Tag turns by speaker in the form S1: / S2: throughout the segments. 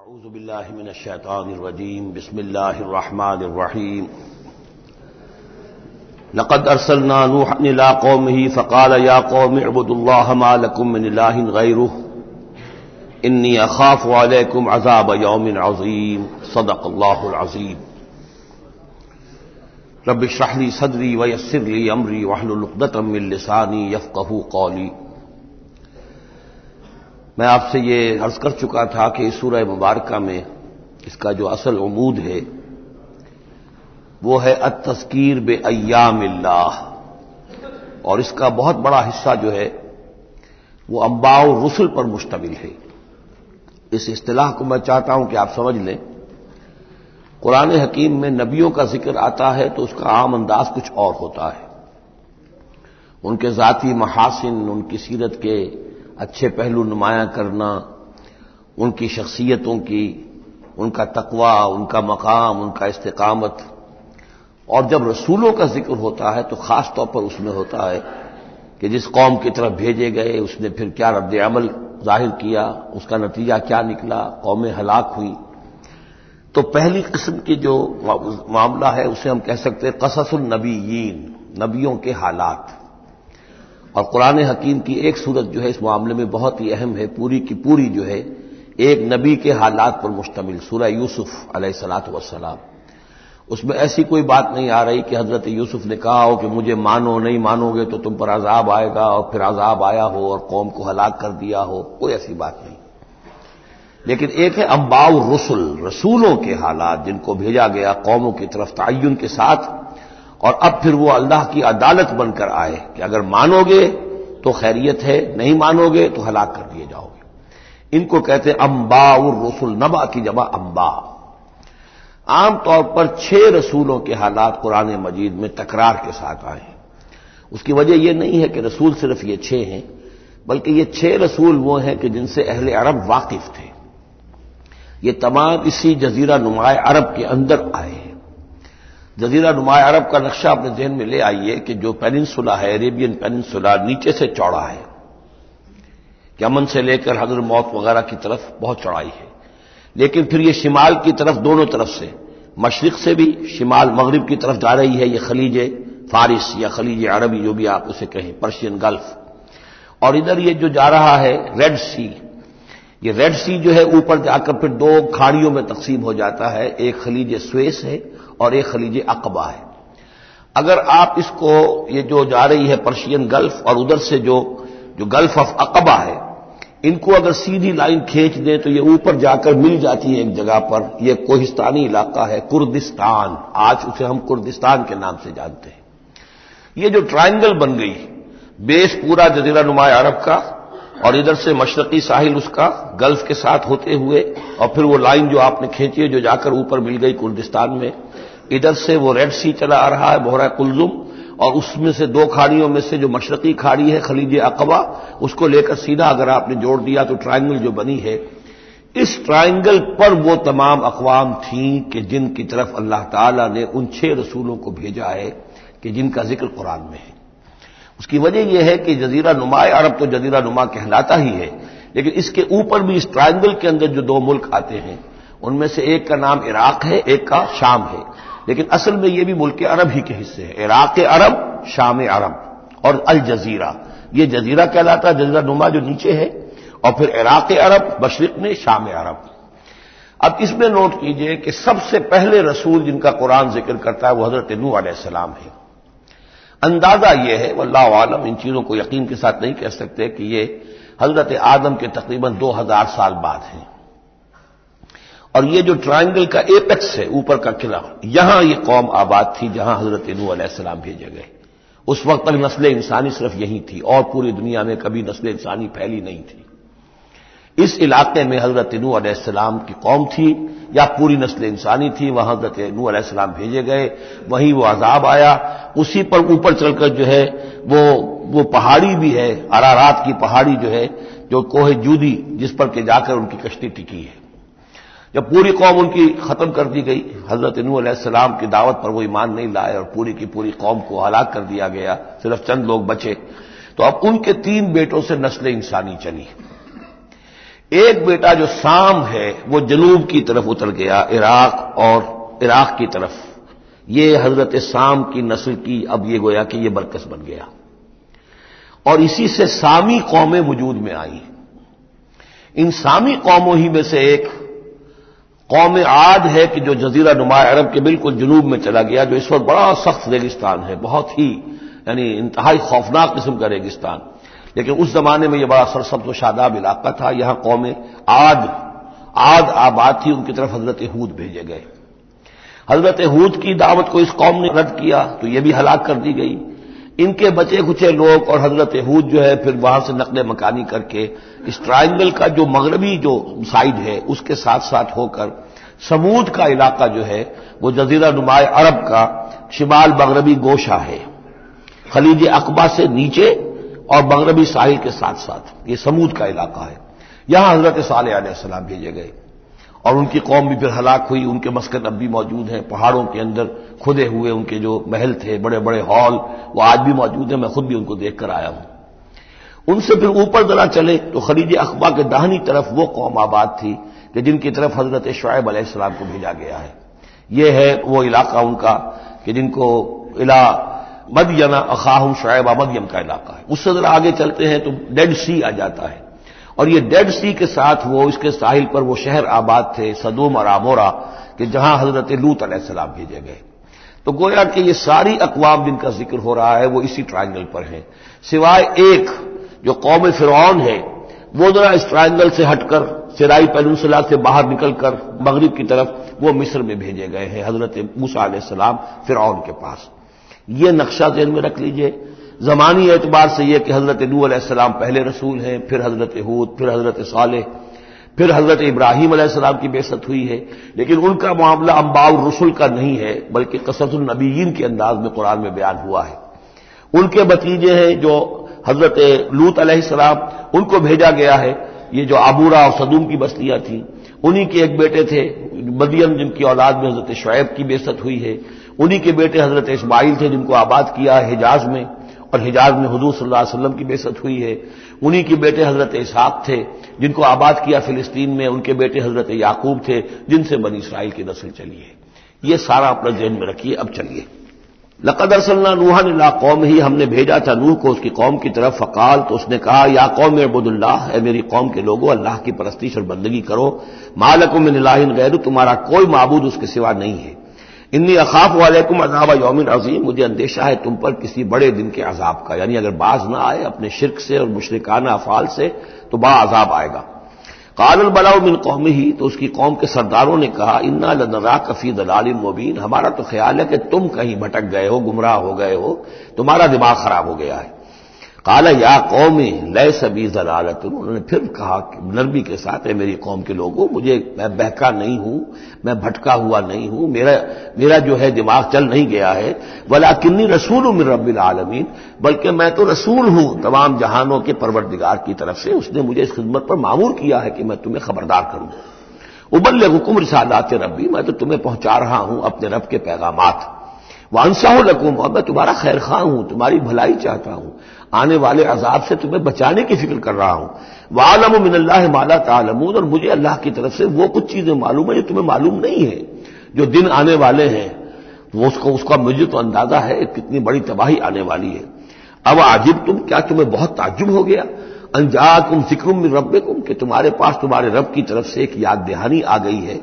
S1: اعوذ باللہ من الشیطان الرجیم بسم اللہ الرحمن الرحیم لقد ارسلنا نوحا الى قومه فقال یا قوم اعبدوا اللہ ما لکم من الہ غیرہ انی اخاف علیکم عذاب یوم عظیم صدق اللہ العظیم رب اشرح لی صدری ویسر لی امری واحلل عقدۃ من لسانی یفقہوا قولی۔ میں آپ سے یہ عرض کر چکا تھا کہ اس سورہ مبارکہ میں اس کا جو اصل عمود ہے وہ ہے التذکیر بایام اللہ، اور اس کا بہت بڑا حصہ جو ہے وہ انباء الرسل پر مشتمل ہے۔ اس اصطلاح کو میں چاہتا ہوں کہ آپ سمجھ لیں۔ قرآن حکیم میں نبیوں کا ذکر آتا ہے تو اس کا عام انداز کچھ اور ہوتا ہے، ان کے ذاتی محاسن، ان کی سیرت کے اچھے پہلو نمایاں کرنا، ان کی شخصیتوں کی، ان کا تقوی، ان کا مقام، ان کا استقامت۔ اور جب رسولوں کا ذکر ہوتا ہے تو خاص طور پر اس میں ہوتا ہے کہ جس قوم کی طرف بھیجے گئے اس نے پھر کیا رد عمل ظاہر کیا، اس کا نتیجہ کیا نکلا، قومیں ہلاک ہوئیں۔ تو پہلی قسم کی جو معاملہ ہے اسے ہم کہہ سکتے ہیں قصص النبیین، نبیوں کے حالات۔ اور قرآن حکیم کی ایک صورت جو ہے اس معاملے میں بہت ہی اہم ہے، پوری کی پوری جو ہے ایک نبی کے حالات پر مشتمل، سورہ یوسف علیہ الصلوۃ والسلام۔ اس میں ایسی کوئی بات نہیں آ رہی کہ حضرت یوسف نے کہا ہو کہ مجھے مانو، نہیں مانو گے تو تم پر عذاب آئے گا، اور پھر عذاب آیا ہو اور قوم کو ہلاک کر دیا ہو، کوئی ایسی بات نہیں۔ لیکن ایک ہے انباء الرسل، رسولوں کے حالات جن کو بھیجا گیا قوموں کی طرف تعین کے ساتھ، اور اب پھر وہ اللہ کی عدالت بن کر آئے کہ اگر مانو گے تو خیریت ہے، نہیں مانو گے تو ہلاک کر دیے جاؤ گے۔ ان کو کہتے ہیں انباء الرسل، نبا کی جمع انباء۔ عام طور پر 6 رسولوں کے حالات قرآن مجید میں تکرار کے ساتھ آئے ہیں۔ اس کی وجہ یہ نہیں ہے کہ رسول صرف یہ 6 ہیں، بلکہ یہ 6 رسول وہ ہیں کہ جن سے اہل عرب واقف تھے۔ یہ تمام اسی جزیرہ نماء عرب کے اندر آئے ہیں۔ جزیرہ نماء عرب کا نقشہ اپنے ذہن میں لے آئیے کہ جو پیننسولا ہے، عریبین پیننسولا، نیچے سے چوڑا ہے، یمن سے لے کر حضر موت وغیرہ کی طرف بہت چوڑائی ہے، لیکن پھر یہ شمال کی طرف دونوں طرف سے، مشرق سے بھی شمال مغرب کی طرف جا رہی ہے، یہ خلیج فارس یا خلیج عربی جو بھی آپ اسے کہیں، پرشین گلف۔ اور ادھر یہ جو جا رہا ہے ریڈ سی، یہ ریڈ سی جو ہے اوپر جا کر پھر 2 کھاڑیوں میں تقسیم ہو جاتا ہے، ایک خلیج سویس ہے اور ایک خلیج عقبہ ہے۔ اگر آپ اس کو، یہ جو جا رہی ہے پرشین گلف اور ادھر سے جو گلف آف عقبہ ہے، ان کو اگر سیدھی لائن کھینچ دیں تو یہ اوپر جا کر مل جاتی ہے ایک جگہ پر۔ یہ کوہستانی علاقہ ہے، کردستان، آج اسے ہم کردستان کے نام سے جانتے ہیں۔ یہ جو ٹرائنگل بن گئی، بیس پورا جزیرہ نماء عرب کا، اور ادھر سے مشرقی ساحل اس کا گلف کے ساتھ ہوتے ہوئے، اور پھر وہ لائن جو آپ نے کھینچی ہے جو جا کر اوپر مل گئی کردستان میں، ادھر سے وہ ریڈ سی چلا آ رہا ہے، بحیرہ قلزم، اور اس میں سے 2 کھاڑیوں میں سے جو مشرقی کھاڑی ہے خلیج عقبہ، اس کو لے کر سیدھا اگر آپ نے جوڑ دیا تو ٹرائنگل جو بنی ہے، اس ٹرائنگل پر وہ تمام اقوام تھیں کہ جن کی طرف اللہ تعالیٰ نے ان 6 رسولوں کو بھیجا ہے کہ جن کا ذکر قرآن میں ہے۔ اس کی وجہ یہ ہے کہ جزیرہ نماء عرب تو جزیرہ نما کہلاتا ہی ہے، لیکن اس کے اوپر بھی اس ٹرائنگل کے اندر جو 2 ملک آتے ہیں ان میں سے ایک کا نام عراق ہے، ایک کا شام ہے، لیکن اصل میں یہ بھی ملک عرب ہی کے حصے ہیں، عراق عرب، شام عرب اور الجزیرہ، یہ جزیرہ کہلاتا ہے، جزیرہ نما جو نیچے ہے، اور پھر عراق عرب مشرق میں، شام عرب۔ اب اس میں نوٹ کیجئے کہ سب سے پہلے رسول جن کا قرآن ذکر کرتا ہے وہ حضرت نوح علیہ السلام ہے۔ اندازہ یہ ہے، واللہ عالم، ان چیزوں کو یقین کے ساتھ نہیں کہہ سکتے، کہ یہ حضرت آدم کے تقریباً 2000 سال بعد ہیں۔ اور یہ جو ٹرائنگل کا ایپیکس ہے، اوپر کا قلعہ، یہاں یہ قوم آباد تھی جہاں حضرت نوح علیہ السلام بھیجے گئے۔ اس وقت تک نسل انسانی صرف یہی تھی، اور پوری دنیا میں کبھی نسل انسانی پھیلی نہیں تھی۔ اس علاقے میں حضرت نوح علیہ السلام کی قوم تھی، یا پوری نسل انسانی تھی، وہاں حضرت نوح علیہ السلام بھیجے گئے، وہیں وہ عذاب آیا۔ اسی پر اوپر چل کر جو ہے وہ پہاڑی بھی ہے، ارارات کی پہاڑی جو ہے، جو کوہ جودی، جس پر کہ جا کر ان کی کشتی ٹکی ہے۔ جب پوری قوم ان کی ختم کر دی گئی، حضرت نوح علیہ السلام کی دعوت پر وہ ایمان نہیں لائے اور پوری کی پوری قوم کو ہلاک کر دیا گیا، صرف چند لوگ بچے، تو اب ان کے 3 بیٹوں سے نسل انسانی چلی۔ ایک بیٹا جو سام ہے وہ جنوب کی طرف اتر گیا، عراق کی طرف. یہ حضرت سام کی نسل کی اب یہ گویا کہ یہ برکس بن گیا، اور اسی سے سامی قومیں وجود میں آئیں. ان سامی قوموں ہی میں سے ایک قوم عاد ہے کہ جو جزیرہ نما عرب کے بالکل جنوب میں چلا گیا، جو اس وقت بڑا سخت ریگستان ہے، بہت ہی یعنی انتہائی خوفناک قسم کا ریگستان. لیکن اس زمانے میں یہ بڑا سرسبز و شاداب علاقہ تھا. یہاں قوم عاد آباد تھی، ان کی طرف حضرت ہود بھیجے گئے. حضرت ہود کی دعوت کو اس قوم نے رد کیا تو یہ بھی ہلاک کر دی گئی. ان کے بچے کچے لوگ اور حضرت ہود جو ہے پھر وہاں سے نقل مکانی کر کے اس ٹرائنگل کا جو مغربی جو سائڈ ہے اس کے ساتھ ساتھ ہو کر سمود کا علاقہ جو ہے وہ جزیرہ نما عرب کا شمال مغربی گوشہ ہے، خلیج عقبہ سے نیچے اور مغربی ساحل کے ساتھ ساتھ یہ سمود کا علاقہ ہے. یہاں حضرت صالح علیہ السلام بھیجے گئے اور ان کی قوم بھی پھر ہلاک ہوئی. ان کے مسکن اب بھی موجود ہیں پہاڑوں کے اندر کھدے ہوئے، ان کے جو محل تھے بڑے بڑے ہال وہ آج بھی موجود ہیں. میں خود بھی ان کو دیکھ کر آیا ہوں. ان سے پھر اوپر ذرا چلے تو خلیج عقبہ کے داہنی طرف وہ قوم آباد تھی کہ جن کی طرف حضرت شعیب علیہ السلام کو بھیجا گیا ہے. یہ ہے وہ علاقہ ان کا کہ جن کو الا مدین اخاہم شعیب مدین کا علاقہ ہے. اس سے ذرا آگے چلتے ہیں تو ڈیڈ سی آ جاتا ہے، اور یہ ڈیڈ سی کے ساتھ وہ اس کے ساحل پر وہ شہر آباد تھے سدوم اور عمورہ کہ جہاں حضرت لوط علیہ السلام بھیجے گئے. تو گویا کہ یہ ساری اقوام جن کا ذکر ہو رہا ہے وہ اسی ٹرائنگل پر ہیں، سوائے ایک جو قوم فرعون ہے وہ ذرا اس ٹرائنگل سے ہٹ کر سرائی پیننسلا سے باہر نکل کر مغرب کی طرف وہ مصر میں بھیجے گئے ہیں حضرت موسیٰ علیہ السلام فرعون کے پاس. یہ نقشہ ذہن میں رکھ لیجئے. زمانی اعتبار سے یہ کہ حضرت نوح علیہ السلام پہلے رسول ہیں، پھر حضرت ہود، پھر حضرت صالح، پھر حضرت ابراہیم علیہ السلام کی بعثت ہوئی ہے. لیکن ان کا معاملہ انباء الرسل کا نہیں ہے بلکہ قصص النبیین کے انداز میں قرآن میں بیان ہوا ہے. ان کے بھتیجے ہیں جو حضرت لوط علیہ السلام، ان کو بھیجا گیا ہے. یہ جو عبورہ اور صدوم کی بستیاں تھیں انہی کے ایک بیٹے تھے مدین جن کی اولاد میں حضرت شعیب کی بعثت ہوئی ہے. انہی کے بیٹے حضرت اسماعیل تھے جن کو آباد کیا ہے حجاز میں، اور حجاز میں حضور صلی اللہ علیہ وسلم کی بعثت ہوئی ہے. انہی کے بیٹے حضرت اسحاق تھے جن کو آباد کیا فلسطین میں. ان کے بیٹے حضرت یعقوب تھے جن سے بنی اسرائیل کی نسل چلی ہے. یہ سارا اپنا ذہن میں رکھیے. اب چلیے. لقد ارسلنا نوحا الی قومہ، ہم نے بھیجا تھا نوح کو اس کی قوم کی طرف. فقال، تو اس نے کہا یا قوم اعبدوا اللہ، اے میری قوم کے لوگوں اللہ کی پرستش اور بندگی کرو. ما لکم من الہ غیرہ، تمہارا کوئی معبود اس کے سوا نہیں ہے. انی اخاف علیکم عذاب یوم عظیم، مجھے اندیشہ ہے تم پر کسی بڑے دن کے عذاب کا، یعنی اگر باز نہ آئے اپنے شرک سے اور مشرکانہ افعال سے تو بڑا عذاب آئے گا. قال الملأ من قومہ، تو اس کی قوم کے سرداروں نے کہا انا لنراک فی ضلال مبین، ہمارا تو خیال ہے کہ تم کہیں بھٹک گئے ہو، گمراہ ہو گئے ہو، تمہارا دماغ خراب ہو گیا ہے. قال یا قوم لیس بی ضلالۃ، انہوں نے پھر کہا نرمی کے ساتھ اے میری قوم کے لوگوں، میں بہکا نہیں ہوں، میں بھٹکا ہوا نہیں ہوں، میرا جو ہے دماغ چل نہیں گیا ہے. ولکنی رسول من رب العالمین، بلکہ میں تو رسول ہوں تمام جہانوں کے پروردگار کی طرف سے. اس نے مجھے اس خدمت پر مامور کیا ہے کہ میں تمہیں خبردار کروں. ابلغکم رسالات ربی، میں تو تمہیں پہنچا رہا ہوں اپنے رب کے پیغامات. وانصح لکم، اور میں تمہارا خیر خواہ ہوں، تمہاری بھلائی چاہتا ہوں، آنے والے عذاب سے تمہیں بچانے کی فکر کر رہا ہوں. وَأَعْلَمُ مِنَ اللَّهِ مَا لَا تَعْلَمُونَ، اور مجھے اللہ کی طرف سے وہ کچھ چیزیں معلوم ہیں جو تمہیں معلوم نہیں ہے. جو دن آنے والے ہیں وہ اس کا مجھے تو اندازہ ہے کتنی بڑی تباہی آنے والی ہے. اب عجبتم، کیا تمہیں بہت تعجب ہو گیا، ان جاءکم ذکر من ربکم، کہ تمہارے پاس تمہارے رب کی طرف سے ایک یاد دہانی آ گئی ہے.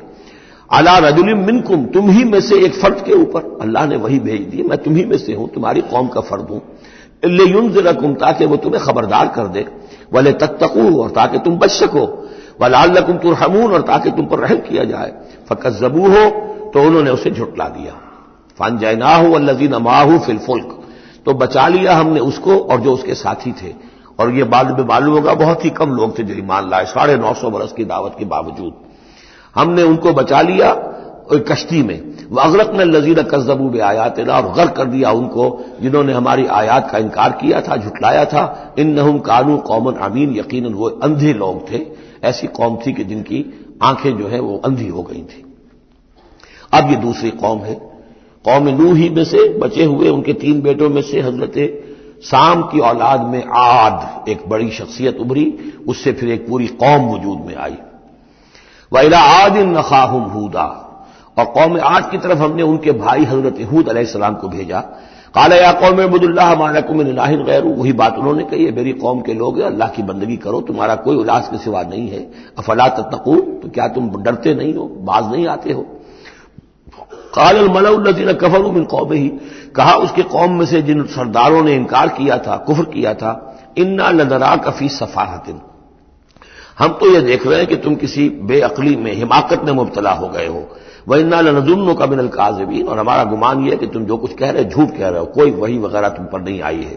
S1: علی رجل منکم، تم ہی میں سے ایک فرد کے اوپر اللہ نے وہی بھیج دی، میں تم ہی میں سے ہوں، تمہاری قوم کا فرد ہوں. لینذرکم، تاکہ وہ تمہیں خبردار کر دے. ولتتقوا، اور تاکہ تم بچ سکو. ولعلکم ترحمون، اور تاکہ تم پر رحم کیا جائے. فکذبوہ، تو انہوں نے اسے جھٹلا دیا. فانجیناہ والذین معہ فی الفلک، تو بچا لیا ہم نے اس کو اور جو اس کے ساتھی تھے. اور یہ بعد میں معلوم ہوگا بہت ہی کم لوگ تھے جو ایمان لائے 950 برس کی دعوت کے باوجود. ہم نے ان کو بچا لیا ایک کشتی میں. واغرقنا الذین کذبوا بآیاتنا، اور غرق کر دیا ان کو جنہوں نے ہماری آیات کا انکار کیا تھا، جھٹلایا تھا. انہم کانوا قوما عمین، یقیناً وہ اندھے لوگ تھے، ایسی قوم تھی کہ جن کی آنکھیں جو ہیں وہ اندھی ہو گئی تھیں. اب یہ دوسری قوم ہے، قوم نوح ہی میں سے بچے ہوئے ان کے 3 بیٹوں میں سے حضرت سام کی اولاد میں عاد ایک بڑی شخصیت ابھری، اس سے پھر ایک پوری قوم وجود میں آئی۔ وَإِلَىٰ عَادٍ أَخَاهُمْ هُودًا، اور قوم عاد کی طرف ہم نے ان کے بھائی حضرت ہود علیہ السلام کو بھیجا۔ قَالَ يَا قَوْمِ اعْبُدُوا اللَّهَ مَا لَكُم مِّنْ إِلَٰهٍ غَيْرُهُ، وہی بات انہوں نے کہی ہے، میری قوم کے لوگ اللہ کی بندگی کرو، تمہارا کوئی الہ کے سوا نہیں ہے۔ افلا تتقون، تو کیا تم ڈرتے نہیں ہو، باز نہیں آتے ہو؟ قال الملأ الذين كفروا من قومه، کہا اس کے قوم میں سے جن سرداروں نے انکار کیا تھا، کفر کیا تھا، انا لنراک فی سفاہۃ، ہم تو یہ دیکھ رہے ہیں کہ تم کسی بے عقلی میں، حماقت میں مبتلا ہو گئے ہو۔ وَإِنَّا لَنَظُنُّكَ مِنَ الْكَاذِبِينَ، اور ہمارا گمان یہ ہے کہ تم جو کچھ کہہ رہے جھوٹ کہہ رہے ہو، کوئی وحی وغیرہ تم پر نہیں آئی ہے۔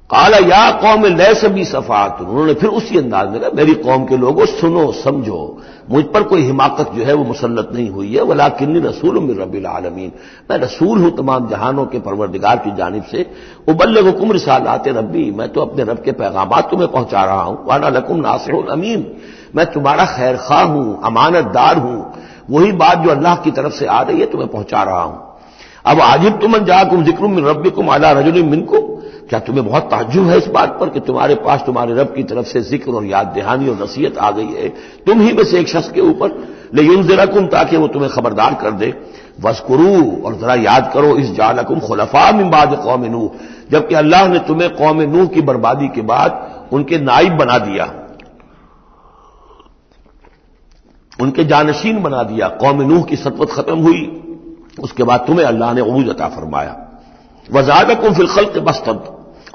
S1: قال یا قوم لیس بی سفاہۃ، انہوں نے پھر اسی انداز میں کہا میری قوم کے لوگوں سنو سمجھو، مجھ پر کوئی حماقت جو ہے وہ مسلط نہیں ہوئی ہے، ولکنی رسول من رب العالمین، میں رسول ہوں تمام جہانوں کے پروردگار کی جانب سے، ابلغکم رسالات ربی، میں تو اپنے رب کے پیغامات تمہیں پہنچا رہا ہوں، وانا لکم ناصح امین، میں تمہارا خیر خواہ ہوں، امانت دار ہوں، وہی بات جو اللہ کی طرف سے آ رہی ہے تمہیں پہنچا رہا ہوں۔ اب عجبتم ان جاءکم ذکر من ربکم علی رجل منکم، کیا تمہیں بہت تعجب ہے اس بات پر کہ تمہارے پاس تمہارے رب کی طرف سے ذکر اور یاد دہانی اور نصیحت آ گئی ہے تم ہی میں سے ایک شخص کے اوپر، لینذرکم، تاکہ وہ تمہیں خبردار کر دے، واذکروا، اور ذرا یاد کرو، اذ جعلکم خلفاء من بعد قوم نوح، جبکہ اللہ نے تمہیں قوم نوح کی بربادی کے بعد ان کے نائب بنا دیا، ان کے جانشین بنا دیا، قوم نوح کی سطوت ختم ہوئی، اس کے بعد تمہیں اللہ نے عروج عطا فرمایا۔ وزادکم فی الخلق بسطۃ،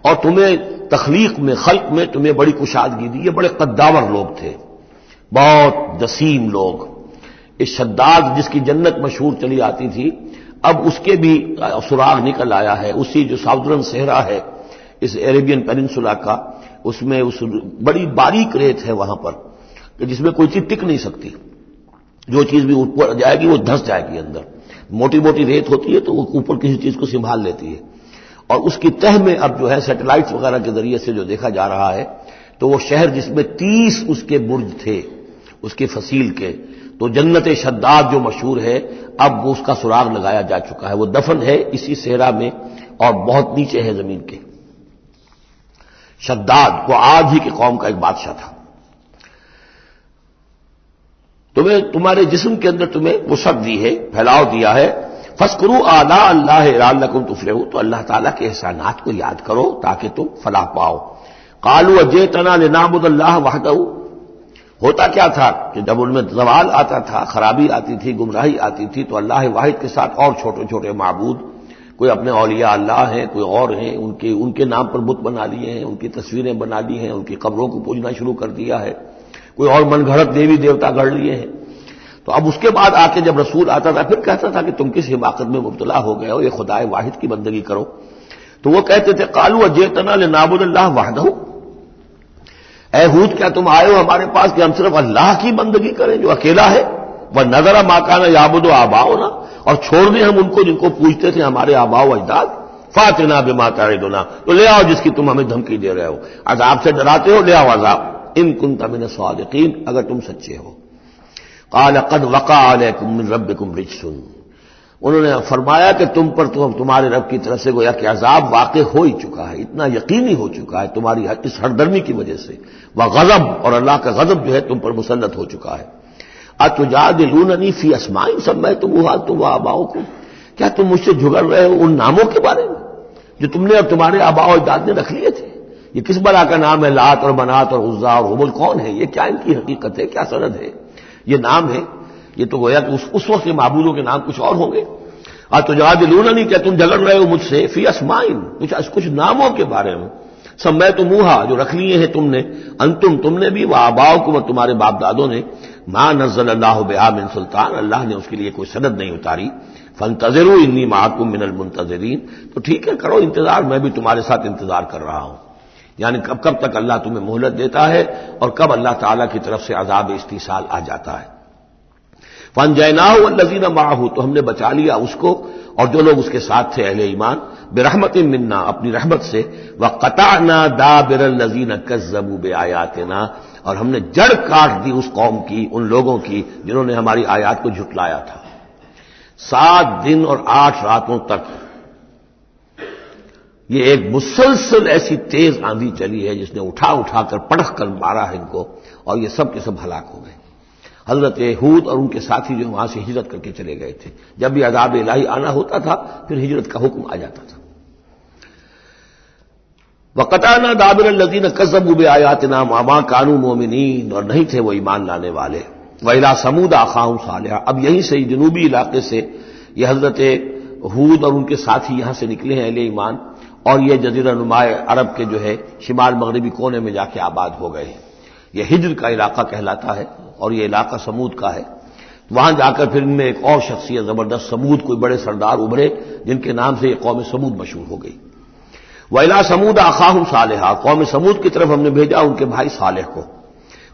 S1: اور تمہیں تخلیق میں، خلق میں تمہیں بڑی کشادگی دی، یہ بڑے قداور لوگ تھے، بہت جسیم لوگ۔ اس شداد جس کی جنت مشہور چلی آتی تھی، اب اس کے بھی سراغ نکل آیا ہے، اسی جو ساؤدرن صحرا ہے اس عربین پیننسولا کا، اس میں اس بڑی باریک ریت ہے وہاں پر کہ جس میں کوئی چیز ٹک نہیں سکتی، جو چیز بھی اوپر جائے گی وہ دھس جائے گی اندر، موٹی موٹی ریت ہوتی ہے تو وہ اوپر کسی چیز کو سنبھال لیتی ہے، اور اس کی تہ میں اب جو ہے سیٹلائٹس وغیرہ کے ذریعے سے جو دیکھا جا رہا ہے، تو وہ شہر جس میں 30 اس کے برج تھے اس کے فصیل کے، تو جنت شداد جو مشہور ہے اب وہ اس کا سراغ لگایا جا چکا ہے، وہ دفن ہے اسی صحرا میں اور بہت نیچے ہے زمین کے۔ شداد وہ عاد ہی کی قوم کا ایک بادشاہ تھا۔ تمہیں تمہارے جسم کے اندر تمہیں وسعت دی ہے، پھیلاؤ دیا ہے، فاذکروا آلاء اللہ لعلکم تفلحون، تو اللہ تعالیٰ کے احسانات کو یاد کرو تاکہ تم فلاح پاؤ۔ قالوا اجئتنا لنعبد اللہ وحدہ، ہوتا کیا تھا کہ جب ان میں زوال آتا تھا، خرابی آتی تھی، گمراہی آتی تھی، تو اللہ واحد کے ساتھ اور چھوٹے چھوٹے معبود، کوئی اپنے اولیاء اللہ ہیں، کوئی اور ہیں، ان کے نام پر بت بنا لیے ہیں، ان کی تصویریں بنا لی ہیں، ان کی قبروں کو پوجنا شروع کر دیا ہے، کوئی اور من گھڑت دیوی دیوتا گڑھ لیے ہیں۔ تو اب اس کے بعد آ کے جب رسول آتا تھا پھر کہتا تھا کہ تم کس حماقت میں مبتلا ہو گئے ہو، یہ خدائے واحد کی بندگی کرو، تو وہ کہتے تھے قالوا اجئتنا لنعبد اللہ وحدہ، اے ہود کیا تم آئے ہو ہمارے پاس کہ ہم صرف اللہ کی بندگی کریں جو اکیلا ہے، وَنَذَرَ مَا كَانَ يَعْبُدُ آبَاؤُنَا، اور چھوڑ دیں ہم ان کو جن کو پوجتے تھے ہمارے آباء و اجداد، فَأْتِنَا بِمَا تَعِدُنَا، تو لے آؤ جس کی تم ہمیں دھمکی دے رہے ہو، عذاب سے ڈراتے ہو، لے آؤ عذاب، ان كنت من الصادقین، اگر تم سچے ہو۔ قال قد وقع علیکم من ربکم رجس، انہوں نے فرمایا کہ تم پر تمہارے رب کی طرف سے گویا کہ عذاب واقع ہو ہی چکا ہے، اتنا یقینی ہو چکا ہے تمہاری اس ہردرمی کی وجہ سے، وغضب، اور اللہ کا غضب جو ہے تم پر مسلط ہو چکا ہے۔ اتجادلوننی فی اسماء سمیتموها انتم وآباؤکم، کیا تم مجھ سے جھگڑ رہے ہو ان ناموں کے بارے میں جو تم نے اور تمہارے آباء و اجداد نے رکھ لیے تھے؟ یہ کس بلا کا نام ہے؟ لات اور منات اور عزا اور ہبل کون ہے؟ یہ کیا ان کی حقیقت ہے، کیا سند ہے؟ یہ نام ہے، یہ تو گویا کہ اس وقت کے معبودوں کے نام کچھ اور ہوں گے۔ اتجادلوننی، کیا تم جھگڑ رہے ہو مجھ سے فی اسماء، کچھ ناموں کے بارے میں، سمیتموها، جو رکھ لیے ہیں تم نے، انتم، تم نے بھی، وآباؤکم، اور تمہارے باپ دادوں نے، ما نزل اللہ بہا من سلطان، اللہ نے اس کے لیے کوئی سند نہیں اتاری، فانتظروا انی معکم من المنتظرین، تو ٹھیک ہے کرو انتظار، میں بھی تمہارے ساتھ انتظار کر رہا ہوں، یعنی کب تک اللہ تمہیں مہلت دیتا ہے اور کب اللہ تعالیٰ کی طرف سے عذاب استیصال آ جاتا ہے۔ فانجیناہ والذین معہ، تو ہم نے بچا لیا اس کو اور جو لوگ اس کے ساتھ تھے اہل ایمان، برحمت منا، اپنی رحمت سے، وقطعنا دابر الذین کذبوا بآیاتنا، اور ہم نے جڑ کاٹ دی اس قوم کی، ان لوگوں کی جنہوں نے ہماری آیات کو جھٹلایا تھا۔ 7 دن اور 8 راتوں تک یہ ایک مسلسل ایسی تیز آندھی چلی ہے جس نے اٹھا اٹھا کر پٹخ کر مارا ہے ان کو، اور یہ سب کے سب ہلاک ہو گئے۔ حضرت ہود اور ان کے ساتھی جو وہاں سے ہجرت کر کے چلے گئے تھے، جب بھی عذاب الہی آنا ہوتا تھا پھر ہجرت کا حکم آ جاتا تھا۔ وَقَطَعْنَا دَابِرَ الَّذِينَ كَذَّبُوا بِآيَاتِنَا وَمَا كَانُوا مُؤْمِنِينَ، اور نہیں تھے وہ ایمان لانے والے۔ وَإِلَىٰ ثَمُودَ أَخَاهُمْ صَالِحًا، اب یہیں سے جنوبی علاقے سے یہ حضرت ہود اور ان کے ساتھی یہاں سے نکلے ہیں اہل ایمان، اور یہ جزیرہ نما عرب کے جو ہے شمال مغربی کونے میں جا کے آباد ہو گئے ہیں۔ یہ ہجر کا علاقہ کہلاتا ہے اور یہ علاقہ سمود کا ہے۔ وہاں جا کر پھر ان میں ایک اور شخصیت زبردست سمود کوئی بڑے سردار ابھرے جن کے نام سے یہ قوم سمود مشہور ہو گئی۔ وَإِلَىٰ ثَمُودَ أَخَاهُمْ صَالِحًا، قوم سمود کی طرف ہم نے بھیجا ان کے بھائی صالح کو۔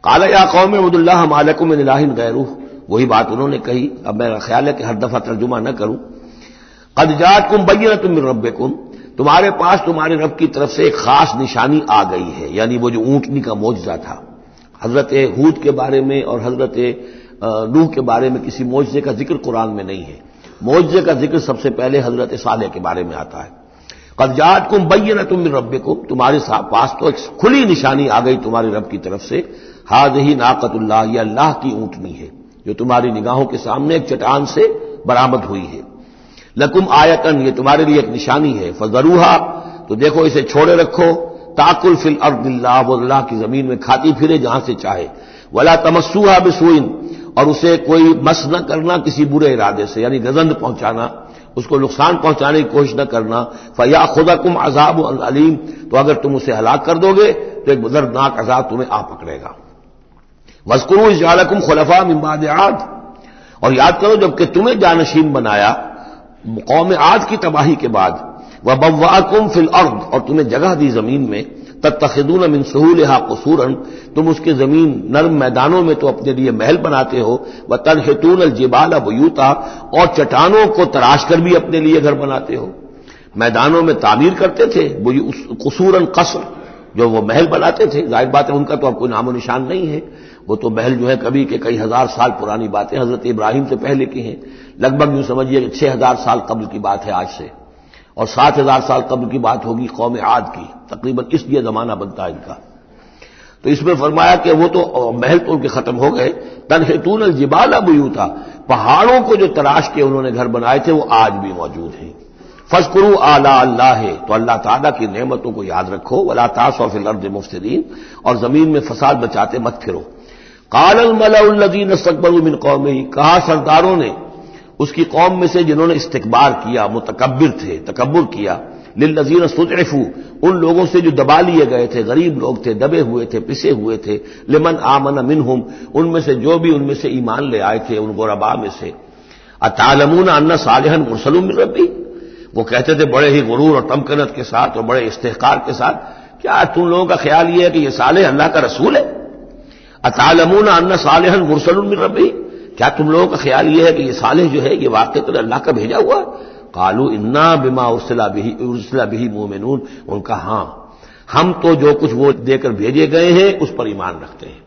S1: قَالَ يَا قَوْمِ اعْبُدُوا اللَّهَ مَا لَكُم مِّنْ إِلَٰهٍ غَيْرُهُ، وہی بات انہوں نے کہی، اب میرا خیال ہے کہ ہر دفعہ ترجمہ نہ کروں۔ قَدْ جَاءَتْكُم بَيِّنَةٌ مِّن رَّبِّكُمْ، تمہارے پاس تمہارے رب کی طرف سے ایک خاص نشانی آ گئی ہے، یعنی وہ جو اونٹنی کا معجزہ تھا۔ حضرت ہود کے بارے میں اور حضرت نوح کے بارے میں کسی معجزے کا ذکر قرآن میں نہیں ہے، معجزے کا ذکر سب سے پہلے حضرت صالح کے بارے میں آتا ہے۔ قد جاءتکم بینۃ من ربکم، تمہارے پاس تو ایک کھلی نشانی آ گئی تمہارے رب کی طرف سے۔ ھذہ ناقۃ اللہ، یہ اللہ کی اونٹنی ہے جو تمہاری نگاہوں کے سامنے ایک چٹان سے برآمد ہوئی ہے۔ لکم آیۃ، یہ تمہارے لیے ایک نشانی ہے۔ فذروھا، تو دیکھو اسے چھوڑے رکھو۔ تاکل فی الارض اللہ، وہ اللہ کی زمین میں کھاتی پھرے جہاں سے چاہے۔ ولا تمسوھا بسوء، اور اسے کوئی مس نہ کرنا کسی برے ارادے سے، یعنی گزند پہنچانا، اس کو نقصان پہنچانے کی کوشش نہ کرنا۔ فیاخذکم عذاب علیم، تو اگر تم اسے ہلاک کر دو گے تو ایک دردناک عذاب تمہیں آ پکڑے گا۔ واذکروا اذ جعلکم خلفاء من بعد عاد، اور یاد کرو جب کہ تمہیں جانشین بنایا قوم عاد کی تباہی کے بعد۔ وبوأکم فی الارض، اور تمہیں جگہ دی زمین میں۔ تتخذون من سہولها قصورا، تم اس کے زمین نرم میدانوں میں تو اپنے لیے محل بناتے ہو۔ وتنحتون الجبال بیوتا، اور چٹانوں کو تراش کر بھی اپنے لیے گھر بناتے ہو۔ میدانوں میں تعمیر کرتے تھے قصورا، قصر جو وہ محل بناتے تھے، ظاہر بات ہے ان کا تو اب کوئی نام و نشان نہیں ہے، وہ تو محل جو ہے کبھی کے کئی ہزار سال پرانی باتیں حضرت ابراہیم سے پہلے کی ہیں، لگ بھگ یوں سمجھیے کہ 6000 سال قبل کی بات ہے آج سے، اور 7000 سال قبل کی بات ہوگی قوم عاد کی، تقریباً اس لیے زمانہ بنتا ہے ان کا۔ تو اس میں فرمایا کہ وہ تو محل تو ان کے ختم ہو گئے۔ تنحتون الجبال بیوتا، پہاڑوں کو جو تراش کے انہوں نے گھر بنائے تھے وہ آج بھی موجود ہیں۔ فاذکروا آلاء اللہ، تو اللہ تعالیٰ کی نعمتوں کو یاد رکھو۔ ولا تعثوا فی الارض مفسدین، اور زمین میں فساد بچاتے مت پھرو۔ قال الملأ الذین استکبروا من قومہ، کہا سرداروں نے اس کی قوم میں سے جنہوں نے استکبار کیا، متکبر تھے، تکبر کیا، للذین استضعفوا، ان لوگوں سے جو دبا لیے گئے تھے، غریب لوگ تھے، دبے ہوئے تھے، پسے ہوئے تھے، لمن آمن منہم، ان میں سے جو بھی ان میں سے ایمان لے آئے تھے ان غرباء میں سے۔ اتعلمون ان صالحا مرسل من ربی، وہ کہتے تھے بڑے ہی غرور اور تمکنت کے ساتھ اور بڑے استحقار کے ساتھ، کیا تم لوگوں کا خیال یہ ہے کہ یہ صالح اللہ کا رسول ہے؟ اتعلمون ان صالحا مرسل من ربی، کیا تم لوگوں کا خیال یہ ہے کہ یہ صالح جو ہے یہ واقعی اللہ کا بھیجا ہوا ہے؟ قالوا انا بما ارسل به مؤمنون، ان کا ہاں ہم تو جو کچھ وہ دے کر بھیجے گئے ہیں اس پر ایمان رکھتے ہیں۔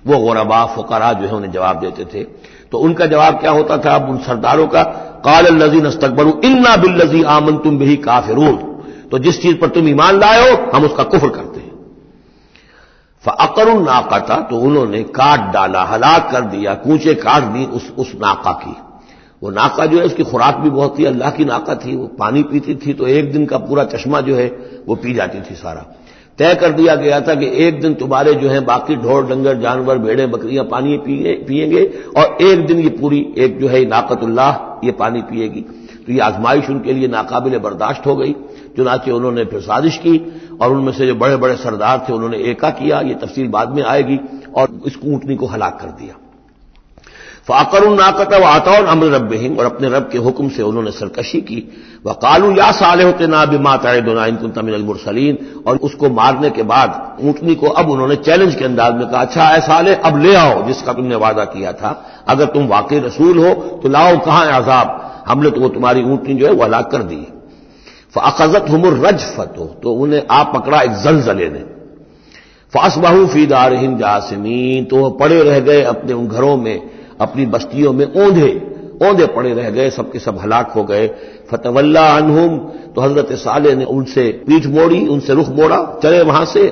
S1: وہ غرباء فقراء جو ہے انہیں جواب دیتے تھے، تو ان کا جواب کیا ہوتا تھا اب ان سرداروں کا؟ قال الذين استكبروا انا بالذي آمنتم به کافرون، تو جس چیز پر تم ایمان لائے ہو ہم اس کا کفر کرتے ہیں۔ فعقروا الناقۃ، تو انہوں نے کاٹ ڈالا، ہلاک کر دیا، کونچے کاٹ دی اس ناقہ کی۔ وہ ناقہ جو ہے اس کی خوراک بھی بہت تھی، اللہ کی ناقہ تھی، وہ پانی پیتی تھی تو ایک دن کا پورا چشمہ جو ہے وہ پی جاتی تھی سارا۔ طے کر دیا گیا تھا کہ ایک دن تمہارے جو ہے باقی ڈھور ڈنگر جانور بھیڑیں بکریاں پانی پیئیں گے، اور ایک دن یہ پوری ایک جو ہے ناقۃ اللہ یہ پانی پیے گی۔ تو یہ آزمائش ان کے لیے ناقابل برداشت ہو گئی، چنانچہ انہوں نے پھر سازش کی، اور ان میں سے جو بڑے بڑے سردار تھے انہوں نے ایکا کیا، یہ تفصیل بعد میں آئے گی، اور اس اونٹنی کو ہلاک کر دیا۔ فعقروا الناقۃ واتوا امر ربهم، اور اپنے رب کے حکم سے انہوں نے سرکشی کی۔ وقالوا یا صالح ائتنا بما تعدنا ان كنت من المرسلین، اور اس کو مارنے کے بعد اونٹنی کو اب انہوں نے چیلنج کے انداز میں کہا، اچھا اے صالح اب لے آؤ جس کا تم نے وعدہ کیا تھا، اگر تم واقعی رسول ہو تو لاؤ، کہاں ہے عذاب؟ ہم نے تو وہ تمہاری اونٹنی جو ہے وہ ہلاک کر دی۔ فاخذتهم الرجفۃ، تو انہیں آ پکڑا ایک زلزلے نے۔ فاصبحوا فی دارهم جاثمین، تو وہ پڑے رہ گئے اپنے ان گھروں میں، اپنی بستیوں میں اوندھے، اوندے پڑے رہ گئے، سب کے سب ہلاک ہو گئے۔ فتولی عنہم، تو حضرت صالح نے ان سے پیٹھ موڑی، ان سے رخ موڑا، چلے وہاں سے۔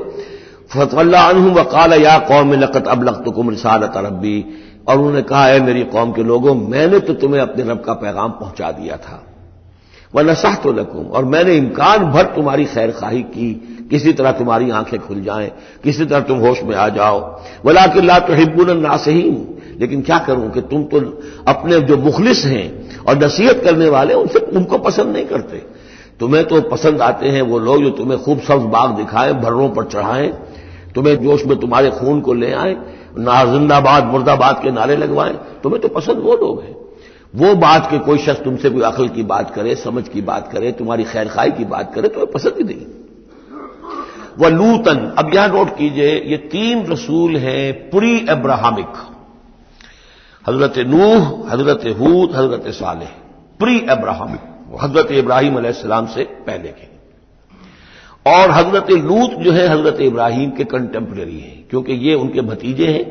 S1: فتولی عنہم وقال یا قوم لقد ابلغتکم رسالۃ ربی، اور انہوں نے کہا اے میری قوم کے لوگوں، میں نے تو تمہیں اپنے رب کا پیغام پہنچا دیا تھا، وَنَصَحْتُ لَكُمْ، اور میں نے امکان بھر تمہاری خیر خواہی کی، کسی طرح تمہاری آنکھیں کھل جائیں، کسی طرح تم ہوش میں آ جاؤ، وَلَٰكِن لَا تُحِبُّونَ النَّاصِحِينَ، لیکن کیا کروں کہ تم تو اپنے جو مخلص ہیں اور نصیحت کرنے والے ان کو پسند نہیں کرتے۔ تمہیں تو پسند آتے ہیں وہ لوگ جو تمہیں خوب سبز باغ دکھائیں، بھروں پر چڑھائیں، تمہیں جوش میں تمہارے خون کو لے آئیں، زندہ باد مردہ باد کے نعرے لگوائیں، تمہیں تو پسند وہ لوگ ہیں۔ وہ بات کہ کوئی شخص تم سے کوئی عقل کی بات کرے، سمجھ کی بات کرے، تمہاری خیر خواہی کی بات کرے، تمہیں پسند ہی نہیں۔ وَلُوطًا، اب یہاں نوٹ کیجئے یہ 3 رسول ہیں پری ابراہمک، حضرت نوح، حضرت ہود، حضرت صالح، پری ابراہمک، حضرت ابراہیم علیہ السلام سے پہلے کے۔ اور حضرت لوط جو ہے حضرت ابراہیم کے کنٹمپریری ہیں، کیونکہ یہ ان کے بھتیجے ہیں،